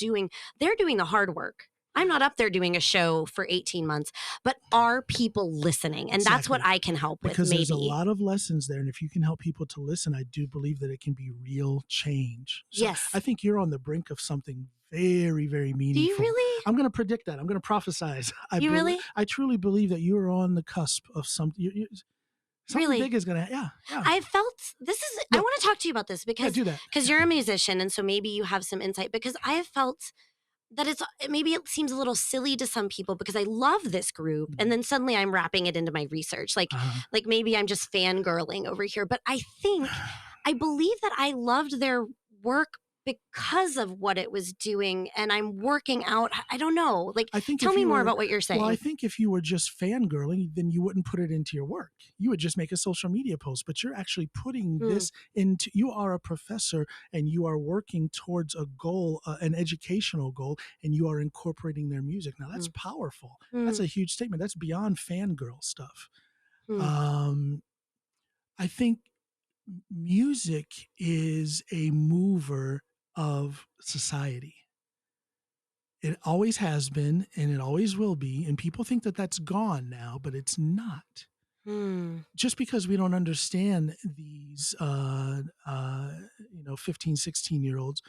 they're doing the hard work. I'm not up there doing a show for 18 months, but are people listening? And that's what I can help with, because maybe. There's a lot of lessons there. And if you can help people to listen, I do believe that it can be real change. So I think you're on the brink of something very, very meaningful. Do you really? I'm going to predict that. I'm going to prophesize. Really? I truly believe that you are on the cusp of something. Something big is going to, yeah. I felt, I want to talk to you about this because you're a musician. And so maybe you have some insight, because I have felt that maybe it seems a little silly to some people because I love this group. And then suddenly I'm wrapping it into my research. Like maybe I'm just fangirling over here, but I believe that I loved their work because of what it was doing, and I'm working out. I don't know. Tell me more about what you're saying. Well, I think if you were just fangirling, then you wouldn't put it into your work. You would just make a social media post, but you're actually putting this into, you are a professor and you are working towards a goal, an educational goal, and you are incorporating their music. Now that's powerful. That's a huge statement. That's beyond fangirl stuff. I think music is a mover of society. It always has been, and it always will be. And people think that that's gone now, but it's not. Just because we don't understand these, 15, 16-year-olds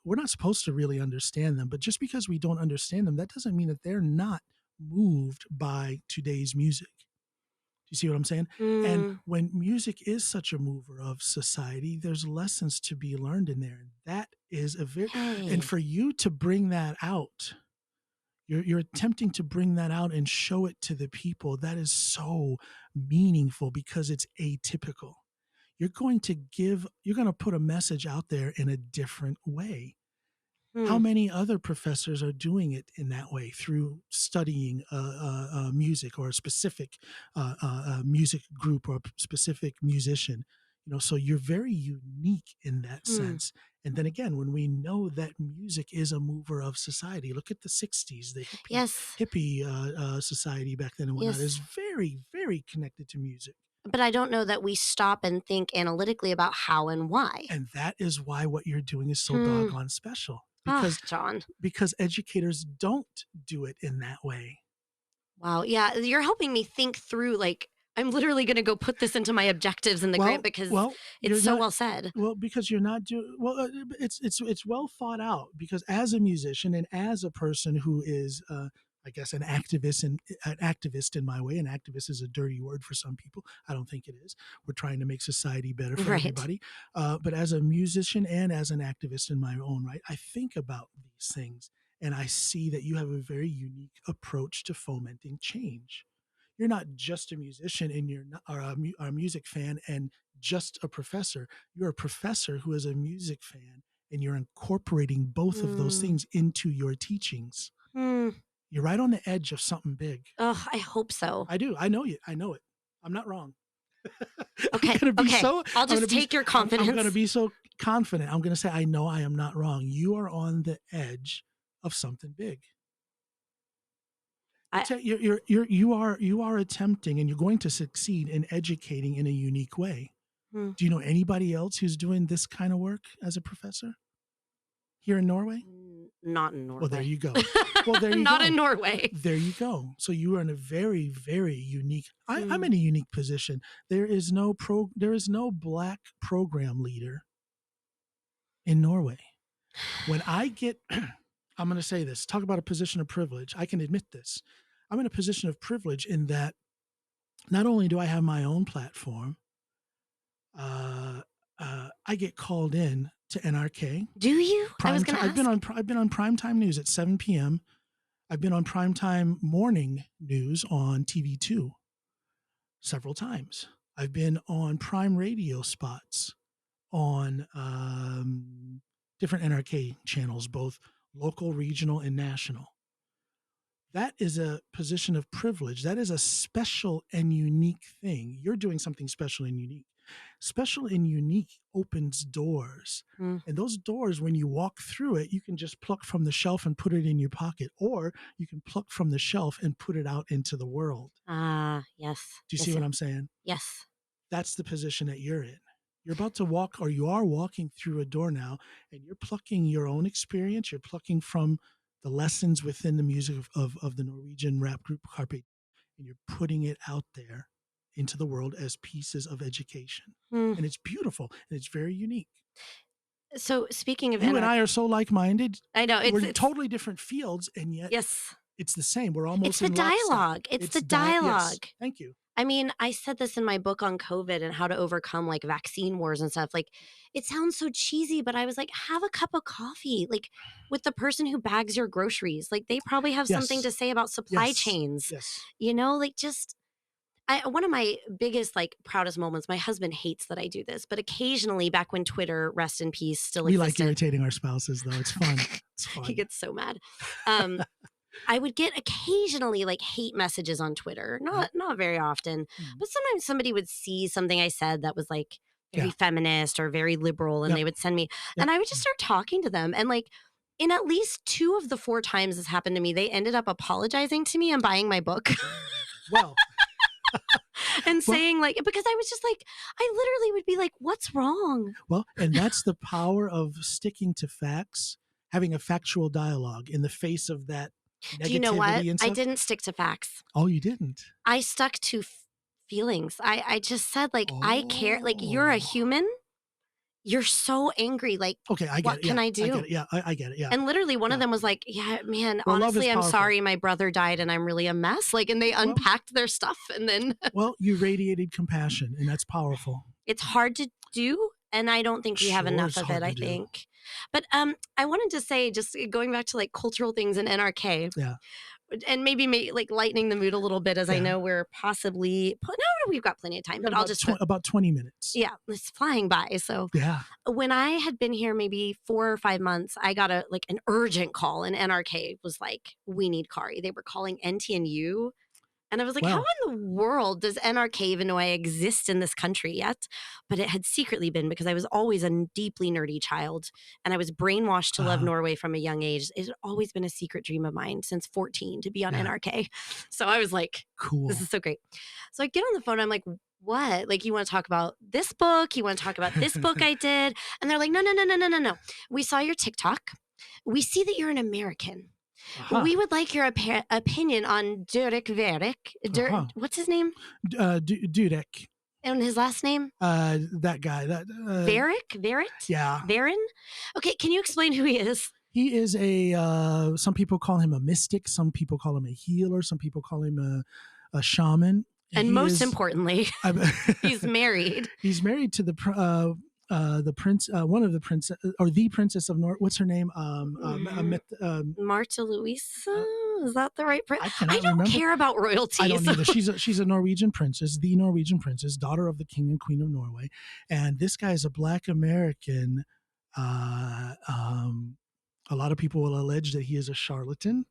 we're not supposed to really understand them. But just because we don't understand them, that doesn't mean that they're not moved by today's music. Do you see what I'm saying? And when music is such a mover of society, there's lessons to be learned in there. And that is and for you to bring that out, you're attempting to bring that out and show it to the people. That is so meaningful because it's atypical. You're going to put a message out there in a different way. How many other professors are doing it in that way through studying music or a specific music group or a specific musician? So you're very unique in that sense. And then again, when we know that music is a mover of society, look at the 60s, the hippie society back then and whatnot is very, very connected to music. But I don't know that we stop and think analytically about how and why. And that is why what you're doing is so doggone special. Because educators don't do it in that way. Wow. Yeah. You're helping me think through, like, I'm literally going to go put this into my objectives in the grant because it's so well said. Well, because you're not doing, it's well thought out because as a musician and as a person who is, I guess an activist in my way. An activist is a dirty word for some people. I don't think it is. We're trying to make society better for everybody. But as a musician and as an activist in my own right, I think about these things and I see that you have a very unique approach to fomenting change. You're not just a musician and you're not a music fan and just a professor. You're a professor who is a music fan and you're incorporating both of those things into your teachings. You're right on the edge of something big. Oh, I hope so. I do. I know you. I know it. I'm not wrong. Okay. I'll just take your confidence. I'm going to be so confident. I'm going to say, I know I am not wrong. You are on the edge of something big. You are attempting and you're going to succeed in educating in a unique way. Do you know anybody else who's doing this kind of work as a professor here in Norway? Not in Norway. Well, there you go. Well, there you Not go. in Norway. There you go. So you are in a very, very unique. I'm in a unique position. There is no Black program leader in Norway. When I get, I'm going to say this. Talk about a position of privilege. I can admit this. I'm in a position of privilege in that not only do I have my own platform, I get called in to NRK. Do you? I was going to ask. I've been on primetime news at 7 p.m. I've been on primetime morning news on TV2 several times. I've been on prime radio spots on different NRK channels, both local, regional, and national. That is a position of privilege. That is a special and unique thing. You're doing something special and unique. Special and unique opens doors. And those doors, when you walk through it, you can just pluck from the shelf and put it in your pocket, or you can pluck from the shelf and put it out into the world. Yes. Do you see what I'm saying? Yes. That's the position that you're in. You're about to walk, or you are walking through a door now, and you're plucking your own experience. You're plucking from the lessons within the music of the Norwegian rap group Karpe, and you're putting it out there into the world as pieces of education. And it's beautiful and it's very unique. So speaking of you and I are so like-minded. I know we're in totally different fields, and yet it's the same. We're almost it's the dialogue. It's the dialogue. Yes. Thank you. I mean, I said this in my book on COVID and how to overcome like vaccine wars and stuff. Like, it sounds so cheesy, but I was like, have a cup of coffee, like with the person who bags your groceries. Like, they probably have something to say about supply chains. You know, like just. One of my biggest, like, proudest moments, my husband hates that I do this, but occasionally back when Twitter, rest in peace, still existed. We like irritating our spouses, though. It's fun. It's fun. He gets so mad. I would get occasionally like hate messages on Twitter, not very often, but sometimes somebody would see something I said that was like very feminist or very liberal, and they would send me, and I would just start talking to them, and like in at least 2 of the 4 times this happened to me, they ended up apologizing to me and buying my book. Well. And saying like, because I was just like, I literally would be like, what's wrong? Well, and that's the power of sticking to facts, having a factual dialogue in the face of that negativity. Do you know what? And stuff. I didn't stick to facts. Oh, you didn't? I stuck to feelings. I just said like, I care, like you're a human. you're so angry. Like, okay, I get what it. can Yeah, I do? I get it. Yeah, I get it. Yeah. And literally one of Yeah. them was like, yeah, man, Well, love is honestly, I'm powerful. sorry my brother died and I'm really a mess. Like, and they unpacked their stuff and then Well, you radiated compassion, and that's powerful. it's hard to do. And I don't think we have Sure, enough it's of hard it, to I do. think. But I wanted to say, just going back to like cultural things in NRK. Yeah. And maybe like lightening the mood a little bit, as I Yeah. know we're possibly no, we've got plenty of time, but I'll just about 20 minutes. yeah, it's flying by. So Yeah. when I had been here maybe 4 or 5 months, I got an urgent call, and NRK was like, "We need Kari." They were calling NTNU. And I was like, Wow. how in the world does NRK even know I exist in this country yet? But it had secretly been because I was always a deeply nerdy child and I was brainwashed to love Norway from a young age. It had always been a secret dream of mine since 14 to be on NRK. So I was like, cool. This is so great. So I get on the phone. I'm like, what? Like, you want to talk about this book? You want to talk about this book I did? And they're like, no. We saw your TikTok. We see that you're an American. We would like your opinion on Durek Verek. What's his name? Durek. And his last name? That guy. Verek? Yeah. Varen? Okay, can you explain who he is? He is some people call him a mystic. Some people call him a healer. Some people call him a shaman. And most importantly, he's married. He's married to the prince, one of the princess, or the princess of Norway. What's her name? Marta Louisa. Is that the right prince? I don't care about royalty. I don't either. She's a Norwegian princess, the Norwegian princess, daughter of the king and queen of Norway. And this guy is a Black American. A lot of people will allege that he is a charlatan.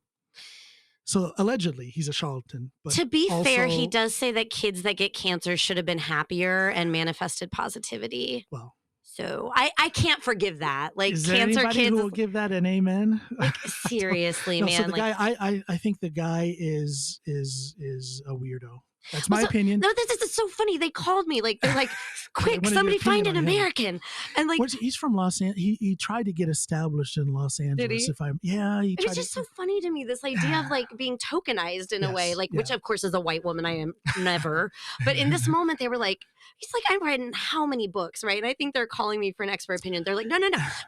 So allegedly, he's a charlatan. But to be fair, he does say that kids that get cancer should have been happier and manifested positivity. Well, so I can't forgive that. Like, is there cancer anybody kids who will give that an amen? Like, seriously, no, man. So the guy, I think the guy is a weirdo. That's my opinion. No, this is so funny. They called me. Like, they're like, quick, somebody find an American. And like, he's from Los Angeles. He tried to get established in Los Angeles. Did he? It was just so funny to me, this idea of like being tokenized in a way, like, which of course as a white woman, I am never. But in this moment, they were like, he's like, I'm writing how many books, right? And I think they're calling me for an expert opinion. They're like, no.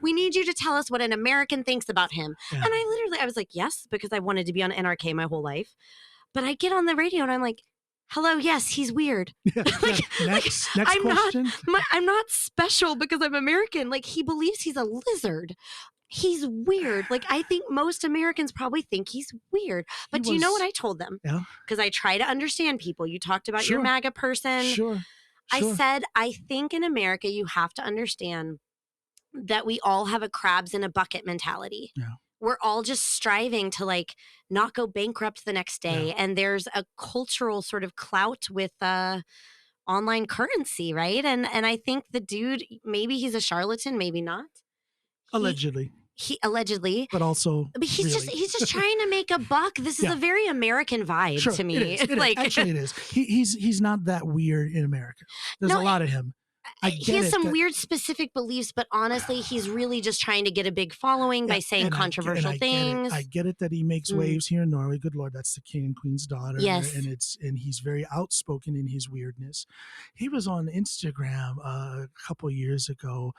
We need you to tell us what an American thinks about him. Yeah. And I was like, yes, because I wanted to be on NRK my whole life. But I get on the radio and I'm like, hello, yes, he's weird. Yeah, next question. I'm not special because I'm American. Like, he believes he's a lizard. He's weird. Like, I think most Americans probably think he's weird. But do you know what I told them? Yeah. Because I try to understand people. You talked about your MAGA person. Sure. I said, I think in America, you have to understand that we all have a crabs in a bucket mentality. Yeah. We're all just striving to like not go bankrupt the next day. Yeah. And there's a cultural sort of clout with online currency, right? And I think the dude, maybe he's a charlatan, maybe not. Allegedly. He allegedly, but also, but he's just trying to make a buck. This is a very American vibe to me. It is. Actually, it is. He's not that weird in America. There's a lot of him. He has some weird specific beliefs, but honestly, he's really just trying to get a big following by saying controversial things. I get it that he makes waves here in Norway. Good Lord, that's the king and queen's daughter. Yes. And he's very outspoken in his weirdness. He was on Instagram a couple years ago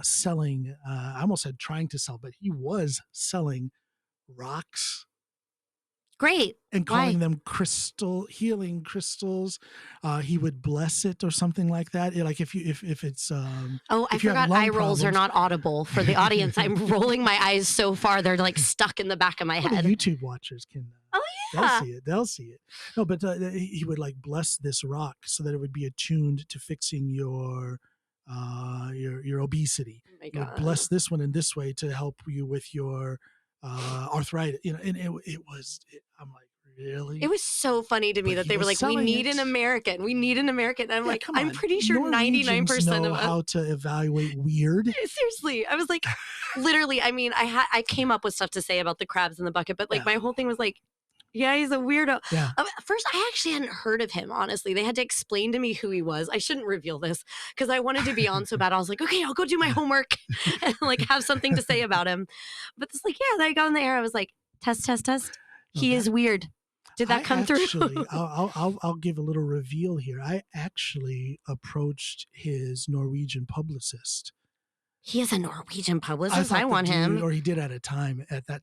selling, I almost said trying to sell, but he was selling rocks. Great. And calling them healing crystals. He would bless it or something like that. Like if it's I forgot eye rolls are not audible for the audience. I'm rolling my eyes so far they're like stuck in the back of my head. The YouTube watchers can they'll see it. No, but he would like bless this rock so that it would be attuned to fixing your obesity. Oh my God. He would bless this one in this way to help you with your arthritis, and I'm like, really? It was so funny to me that they were like, we need an American. And I'm like, I'm pretty sure 99% know of how to evaluate weird. Seriously. I was like, literally, I mean, I came up with stuff to say about the crabs in the bucket, but like my whole thing was like, yeah, he's a weirdo. Yeah. First, I actually hadn't heard of him, honestly. They had to explain to me who he was. I shouldn't reveal this because I wanted to be on so bad. I was like, okay, I'll go do my homework and like have something to say about him. But it's like, then I got on the air. I was like, test. He is weird. Did that come through? I'll give a little reveal here. I actually approached his Norwegian publicist He is a Norwegian I publicist. thought I the want dude, him. or he did at that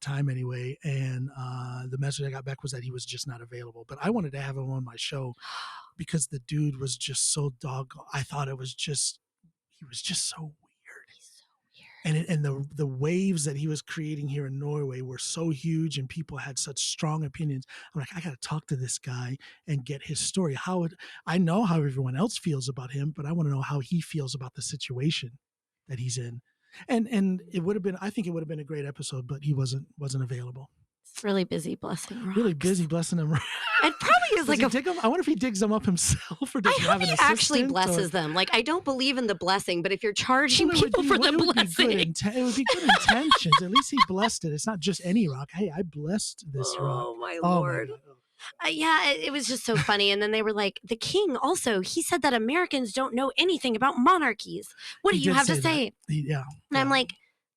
time anyway. And the message I got back was that he was just not available. But I wanted to have him on my show because the dude was just so doggone. I thought he was just so weird. He's so weird. And the waves that he was creating here in Norway were so huge, and people had such strong opinions. I'm like, I got to talk to this guy and get his story. I know how everyone else feels about him, but I want to know how he feels about the situation that he's in. And it would have been, I think it would have been a great episode, but he wasn't available. It's really busy blessing rocks. Really busy blessing them. It probably is like I wonder if he digs them up himself, or does I he hope have an he assistant? actually blesses them. Like, I don't believe in the blessing, but if you're charging people for the blessing, it would be good intentions. At least he blessed it. It's not just any rock. Hey, I blessed this rock. Oh my Lord. Yeah, it was just so funny. And then they were like, the king also, he said that Americans don't know anything about monarchies. What do you have to say? Yeah. And I'm like,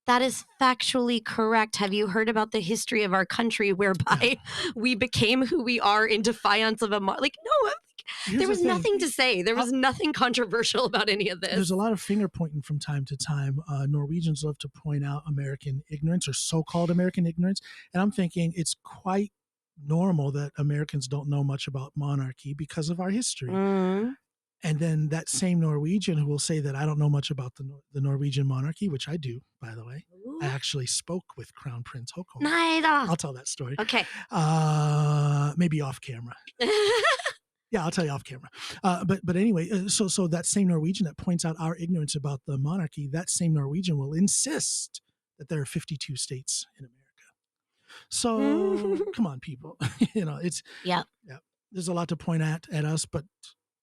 that is factually correct. Have you heard about the history of our country whereby we became who we are in defiance of a like? No, there was nothing to say. There was nothing controversial about any of this. There's a lot of finger pointing from time to time. Norwegians love to point out American ignorance, or so-called American ignorance, and I'm thinking it's quite normal that Americans don't know much about monarchy because of our history. Mm. And then that same Norwegian who will say that I don't know much about the Norwegian monarchy, which I do, by the way. Ooh. I actually spoke with Crown Prince Haakon. I'll tell that story. Okay. Maybe off camera. Yeah, I'll tell you off camera. But anyway, so that same Norwegian that points out our ignorance about the monarchy, that same Norwegian will insist that there are 52 states in America. So come on, people. It's yeah. There's a lot to point at us, but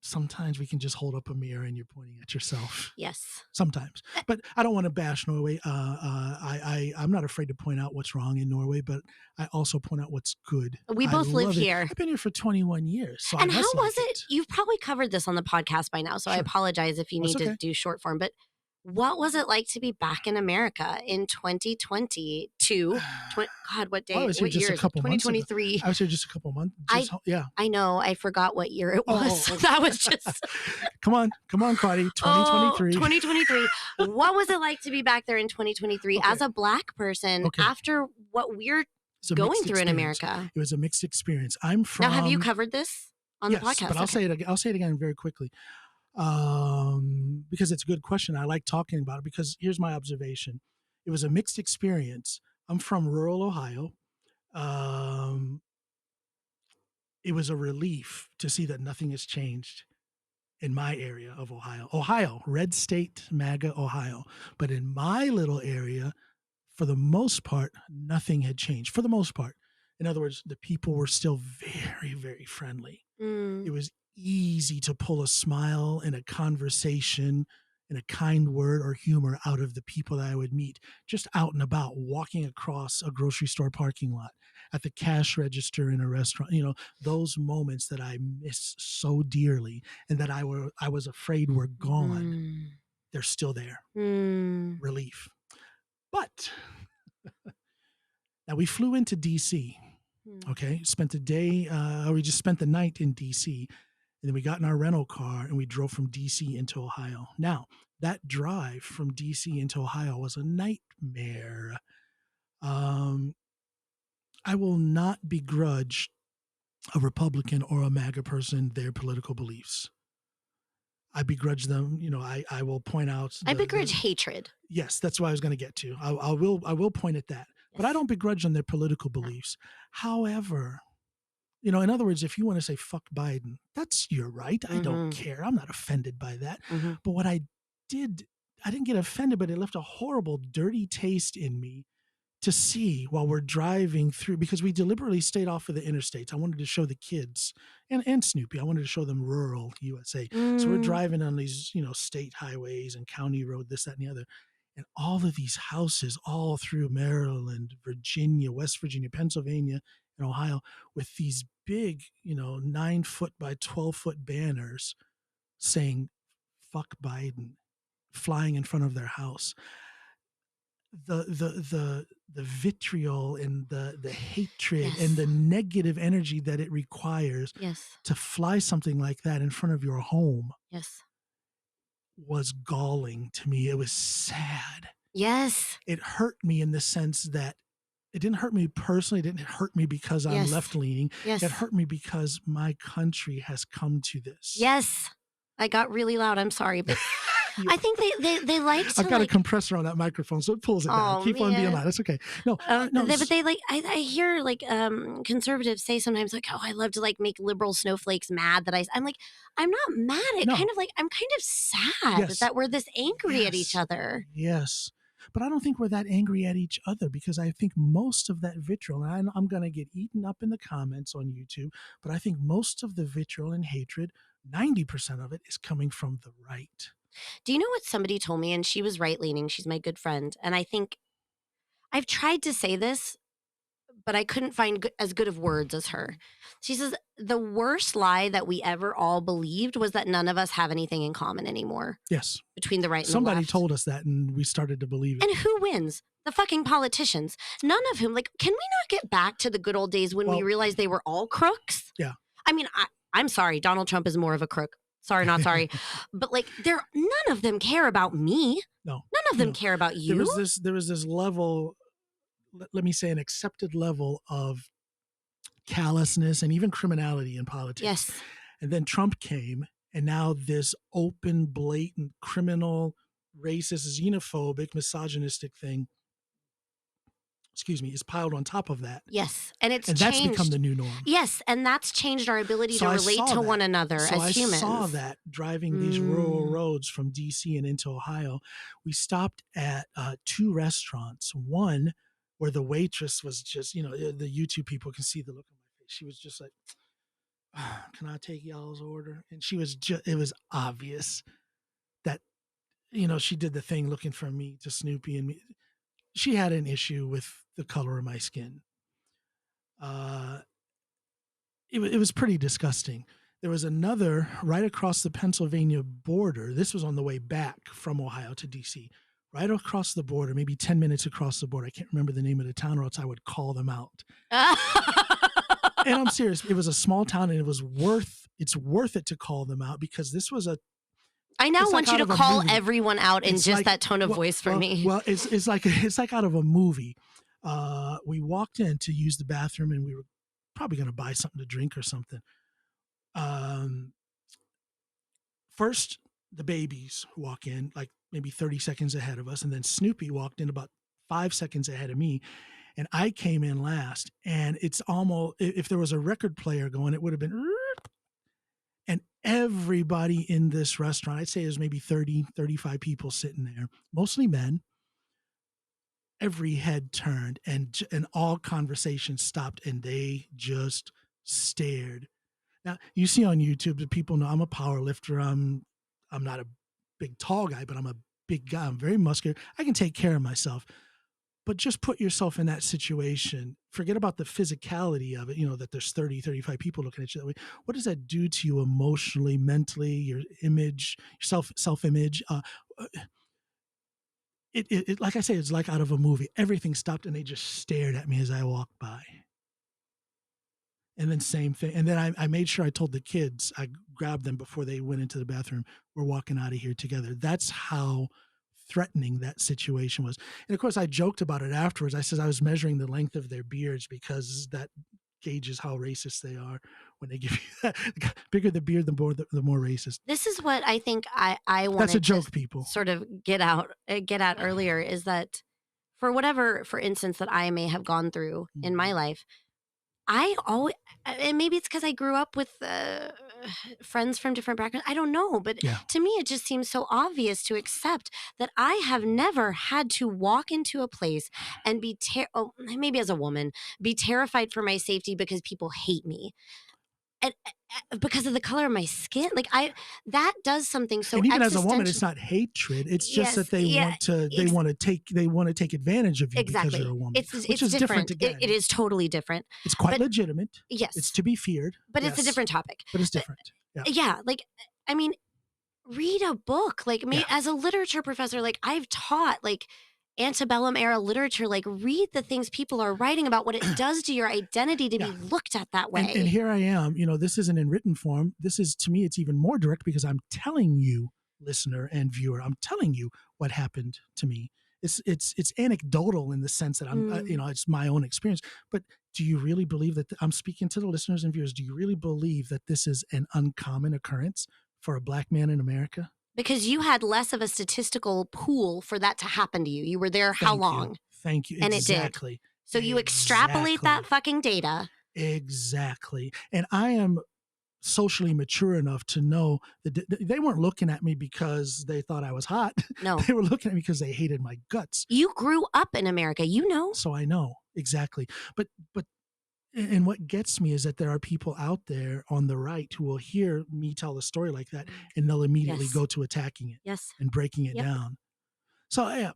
sometimes we can just hold up a mirror and you're pointing at yourself. Yes. Sometimes. But I don't want to bash Norway. I'm not afraid to point out what's wrong in Norway, but I also point out what's good. We both live here. I've been here for 21 years. So and how was it? You've probably covered this on the podcast by now, so sure. I apologize if you need to do short form, but what was it like to be back in America in 2022? God, what day? I was here just a couple 2023. Months ago. I was here just a couple months. I know. I forgot what year it was. Oh. That was just. Come on, Kari. 2023. 2023. What was it like to be back there in 2023 as a Black person after what we're going through in America? It was a mixed experience. I'm from. Now, have you covered this on the podcast? But I'll say it again very quickly. Because it's a good question. I like talking about it because here's my observation. It was a mixed experience. I'm from rural Ohio. It was a relief to see that nothing has changed in my area of Ohio, red state, MAGA, Ohio. But in my little area, for the most part, nothing had changed. For the most part. In other words, the people were still very, very friendly. It was easy to pull a smile in a conversation, in a kind word or humor out of the people that I would meet just out and about, walking across a grocery store parking lot, at the cash register in a restaurant, those moments that I miss so dearly and that I was afraid were gone. They're still there. Relief. But now we flew into DC. Okay. Spent the day, we just spent the night in DC. And then we got in our rental car and we drove from DC into Ohio. Now, that drive from DC into Ohio was a nightmare. I will not begrudge a Republican or a MAGA person their political beliefs. I begrudge them. I will point out. I begrudge hatred. Yes, that's what I was going to get to. I will point at that. Yes. But I don't begrudge them their political beliefs. However, in other words, if you want to say fuck Biden, that's your right. I don't care. I'm not offended by that. But what I didn't get offended, but it left a horrible, dirty taste in me to see while we're driving through, because we deliberately stayed off of the interstates. I wanted to show the kids and Snoopy. I wanted to show them rural USA. So we're driving on these, state highways and county road, this, that, and the other. And all of these houses all through Maryland, Virginia, West Virginia, Pennsylvania, and Ohio with these big, 9-foot by 12-foot banners saying, fuck Biden, flying in front of their house. The vitriol and the hatred and the negative energy that it requires to fly something like that in front of your home was galling to me. It was sad. Yes. It hurt me in the sense that it didn't hurt me personally. It didn't hurt me because I'm left-leaning. Yes. It hurt me because my country has come to this. Yes. I got really loud. I'm sorry, but I think they like to. I've got a compressor on that microphone, so it pulls it down. Keep on being loud. That's okay. No, no. But they like. I hear like conservatives say sometimes like, "Oh, I love to like make liberal snowflakes mad." I'm like, I'm not mad. It kind of like I'm kind of sad that we're this angry at each other. Yes. But I don't think we're that angry at each other, because I think most of that vitriol, and I'm going to get eaten up in the comments on YouTube, but I think most of the vitriol and hatred, 90% of it, is coming from the right. Do you know what somebody told me? And she was right-leaning. She's my good friend. And I think I've tried to say this, but I couldn't find as good of words as her. She says, the worst lie that we ever all believed was that none of us have anything in common anymore. Yes. Between the right and Somebody the left. told us that, and we started to believe it. And who wins? The fucking politicians. None of whom, like, can we not get back to the good old days when we realized they were all crooks? Yeah. I mean, I'm sorry. Donald Trump is more of a crook. Sorry, not sorry. But like, none of them care about me. No. None of them care about you. There was this level, let me say, an accepted level of callousness and even criminality in politics. Yes. And then Trump came, and now this open, blatant, criminal, racist, xenophobic, misogynistic thing, is piled on top of that. Yes. And that's become the new norm. Yes. And that's changed our ability to relate to one another as humans. I saw that driving these rural roads from DC and into Ohio. We stopped at 2 restaurants. One where the waitress was just, the YouTube people can see the look on my face. She was just like, can I take y'all's order? And she was it was obvious that, she did the thing looking for me to Snoopy and me. She had an issue with the color of my skin. It was pretty disgusting. There was another right across the Pennsylvania border. This was on the way back from Ohio to DC. Right across the border, maybe 10 minutes across the border. I can't remember the name of the town, or else I would call them out. And I'm serious. It was a small town, and it's worth it to call them out, because this was I now want you to call everyone out in just that tone of voice for me. Well, it's like out of a movie. We walked in to use the bathroom, and we were probably going to buy something to drink or something. First, the babies walk in like maybe 30 seconds ahead of us, and then Snoopy walked in about 5 seconds ahead of me, and I came in last. And it's almost, if there was a record player going, it would have been, and everybody in this restaurant, I'd say there's maybe 30, 35 people sitting there, mostly men. Every head turned, and all conversations stopped, and they just stared. Now, you see on YouTube that people know I'm a power lifter. I'm not a big tall guy, but I'm a big guy. I'm very muscular. I can take care of myself. But just put yourself in that situation. Forget about the physicality of it, that there's 30, 35 people looking at you that way. What does that do to you emotionally, mentally, your image, your self-image? It like I say, it's like out of a movie. Everything stopped, and they just stared at me as I walked by. And then same thing. And then I made sure I told the kids, I grabbed them before they went into the bathroom, we're walking out of here together. That's how threatening that situation was. And of course, I joked about it afterwards. I said I was measuring the length of their beards, because that gauges how racist they are when they give you that. The bigger the beard, the more racist. This is what I think I wanted That's a joke, to people. Sort of get at earlier, is that for instance, that I may have gone through in my life, I always, and maybe it's because I grew up with friends from different backgrounds. I don't know. But to me, it just seems so obvious to accept that I have never had to walk into a place and be, maybe as a woman, be terrified for my safety because people hate me. And because of the color of my skin, like that does something so. And even as a woman, it's not hatred. It's just that they want to take advantage of you because you're a woman. Which is different again. It is totally different. It's quite legitimate. Yes, it's to be feared. But it's a different topic. But it's different. Yeah, like I mean, read a book. Like as a literature professor, like I've taught like antebellum era literature, like read the things people are writing about, what it does to your identity to be looked at that way. And here I am, this isn't in written form. This is, to me, it's even more direct because I'm telling you listener and viewer, I'm telling you what happened to me. It's anecdotal in the sense that I'm, it's my own experience. But do you really believe that I'm speaking to the listeners and viewers? Do you really believe that this is an uncommon occurrence for a Black man in America? Because you had less of a statistical pool for that to happen to you. You were there how long? Thank you. And exactly. It did. So you extrapolate that fucking data. Exactly. And I am socially mature enough to know that they weren't looking at me because they thought I was hot. No. They were looking at me because they hated my guts. You grew up in America, you know. So I know. Exactly. But and what gets me is that there are people out there on the right who will hear me tell a story like that, and they'll immediately go to attacking it and breaking it down. So yeah,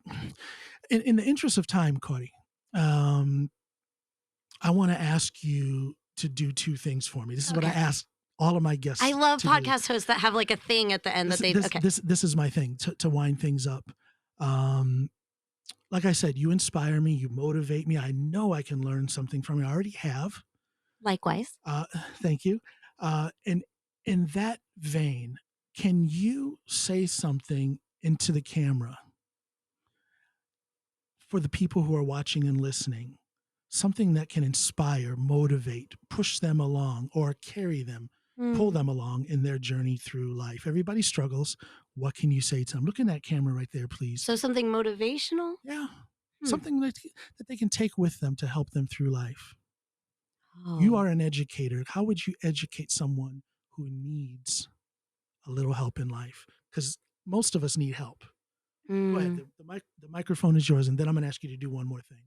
in the interest of time, Kari, I want to ask you to do two things for me. This is what I ask all of my guests. I love podcast hosts that have like a thing at the end that they. This is my thing to wind things up. Like I said, you inspire me, you motivate me. I know I can learn something from you. I already have. Likewise. Thank you. And in that vein, can you say something into the camera for the people who are watching and listening? Something that can inspire, motivate, push them along, or carry them, pull them along in their journey through life. Everybody struggles. What can you say to them? Look in that camera right there, please. So something motivational? Yeah. Something that they can take with them to help them through life. You are an educator. How would you educate someone who needs a little help in life? Because most of us need help. Go ahead. The microphone is yours, and then I'm going to ask you to do one more thing.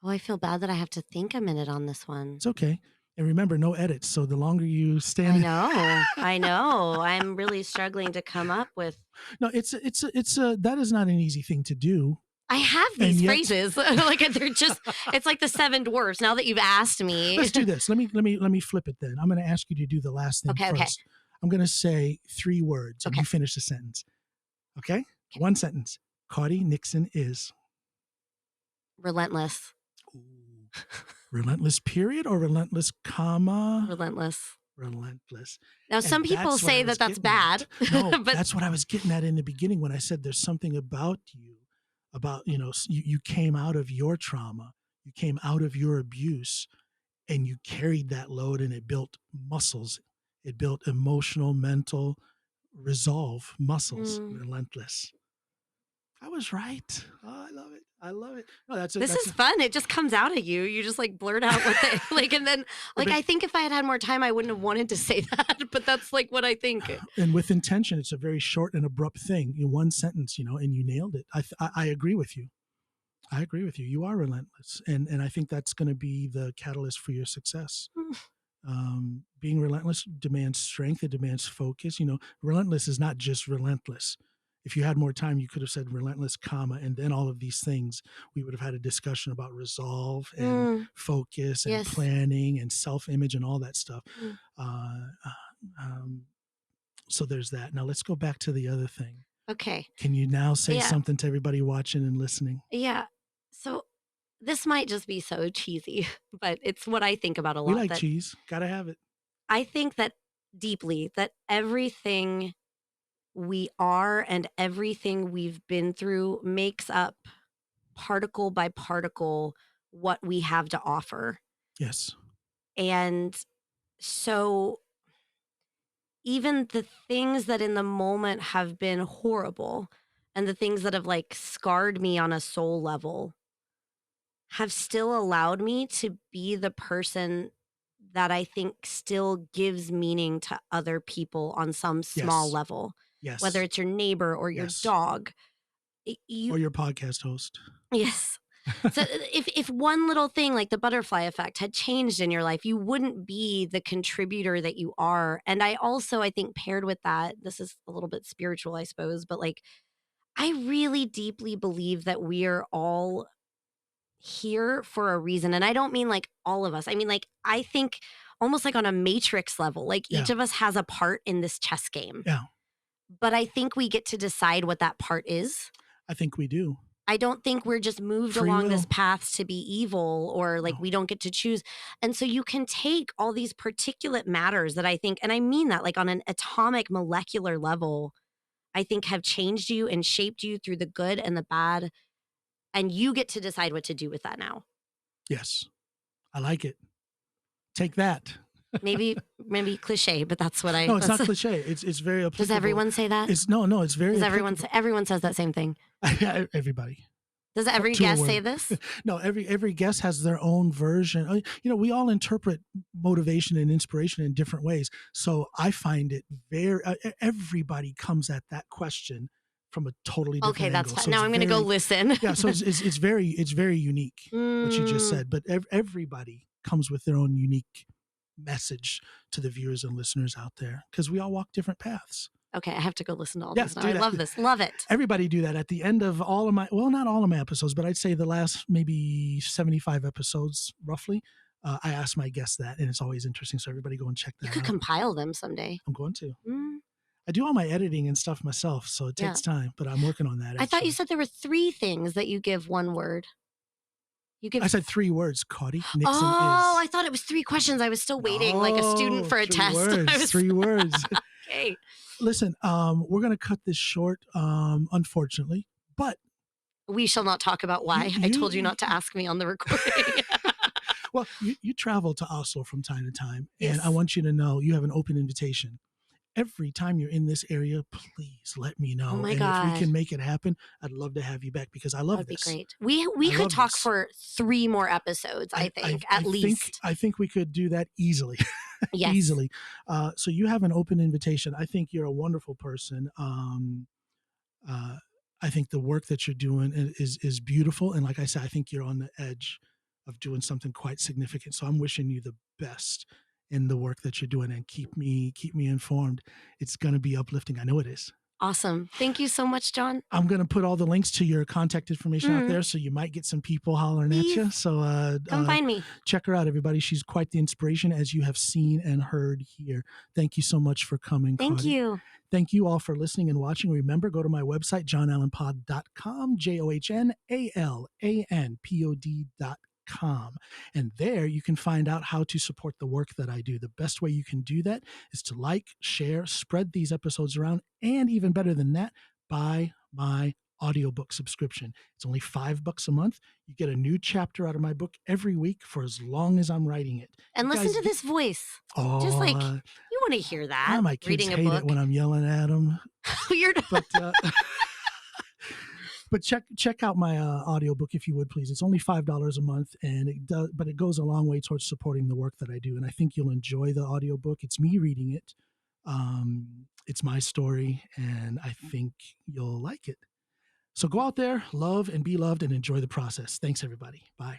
Oh, I feel bad that I have to think a minute on this one. It's okay. And remember, no edits. So the longer you stand. I know. I'm really struggling to come up with. No, that is not an easy thing to do. I have these phrases. Like they're just, it's like the seven dwarfs. Now that you've asked me. Let's do this. Let me flip it then. I'm going to ask you to do the last thing first. Okay. I'm going to say 3 words and you finish the sentence. Okay? One sentence. Kari Nixon is. Relentless. Relentless period or relentless comma? Relentless. Now, some people say that that's bad. No, but that's what I was getting at in the beginning when I said there's something about you, you came out of your trauma, you came out of your abuse, and you carried that load, and it built muscles. It built emotional, mental resolve muscles. Relentless. I was right. Oh, I love it. No, this is fun. It just comes out of you. You just like blurt out what they and then I think if I had more time, I wouldn't have wanted to say that. But that's like what I think. And with intention, it's a very short and abrupt thing in one sentence, and you nailed it. I agree with you. You are relentless, and I think that's going to be the catalyst for your success. Being relentless demands strength. It demands focus. Relentless is not just relentless. If you had more time, you could have said relentless, comma, and then all of these things. We would have had a discussion about resolve and focus and planning and self-image and all that stuff. So there's that. Now let's go back to the other thing. Okay. Can you now say something to everybody watching and listening? Yeah. So this might just be so cheesy, but it's what I think about a lot. We like cheese. Gotta have it. I think that deeply that everything we are and everything we've been through makes up particle by particle what we have to offer. Yes. And so even the things that in the moment have been horrible and the things that have like scarred me on a soul level have still allowed me to be the person that I think still gives meaning to other people on some small level. Yes. Whether it's your neighbor or your dog. Or your podcast host. Yes. So if one little thing like the butterfly effect had changed in your life, you wouldn't be the contributor that you are. And I think paired with that, this is a little bit spiritual, I suppose, but like, I really deeply believe that we are all here for a reason. And I don't mean like all of us. I mean, like, I think almost like on a matrix level, like each of us has a part in this chess game. Yeah. But I think we get to decide what that part is. I think we do. I don't think we're just moved along this path to be evil or like we don't get to choose. And so you can take all these particulate matters that I think, and I mean that like on an atomic molecular level, I think have changed you and shaped you through the good and the bad. And you get to decide what to do with that now. Yes. I like it. Take that. Maybe cliche, but that's what No, it's not cliche. It's very applicable. Does everyone say that? It's very. Does everyone says that same thing? Everybody. Does every guest say this? No, every guest has their own version. We all interpret motivation and inspiration in different ways. So I find it everybody comes at that question from a totally different angle. Okay, that's fine. So now I'm going to go listen. Yeah, so it's very unique what you just said. But everybody comes with their own unique message to the viewers and listeners out there, because we all walk different paths. Okay, I have to go listen to all this now. I love this. Love it. Everybody do that at the end of all of my, well, not all of my episodes, but I'd say the last maybe 75 episodes, roughly. I ask my guests that, and it's always interesting. So everybody go and check that out. You could compile them someday. I'm going to. I do all my editing and stuff myself, so it takes time, but I'm working on that. I thought you said there were 3 things that you give one word. I said 3 words, Kari Nixon is. I thought it was 3 questions. I was still waiting like a student for a test. Words, 3 words. Okay. Listen, we're going to cut this short, unfortunately, but we shall not talk about why. I told you not to ask me on the recording. Well, you travel to Oslo from time to time, and I want you to know you have an open invitation. Every time you're in this area, please let me know. Oh my and God. if we can make it happen, I'd love to have you back, because I love this. That'd be great. We could talk for 3 more episodes, I think, at least. I think we could do that easily. Yes. Easily. So you have an open invitation. I think you're a wonderful person. I think the work that you're doing is beautiful. And like I said, I think you're on the edge of doing something quite significant. So I'm wishing you the best in the work that you're doing, and keep me informed. It's going to be uplifting. I know it is. Awesome. Thank you so much, John. I'm going to put all the links to your contact information out there, so you might get some people hollering at you. So come find me. Check her out, everybody. She's quite the inspiration, as you have seen and heard here. Thank you so much for coming. Thank you. Thank you all for listening and watching. Remember, go to my website, johnallenpod.com, JOHNALANPOD.com. And there you can find out how to support the work that I do. The best way you can do that is to like, share, spread these episodes around, and even better than that, buy my audiobook subscription. It's only $5 a month. You get a new chapter out of my book every week for as long as I'm writing it. And listen to this voice. Just like, you want to hear that. My kids reading a hate book. it when I'm yelling at them. But check out my audiobook, if you would, please. It's only $5 a month, and it goes a long way towards supporting the work that I do. And I think you'll enjoy the audiobook. It's me reading it. It's my story, and I think you'll like it. So go out there, love and be loved, and enjoy the process. Thanks, everybody. Bye.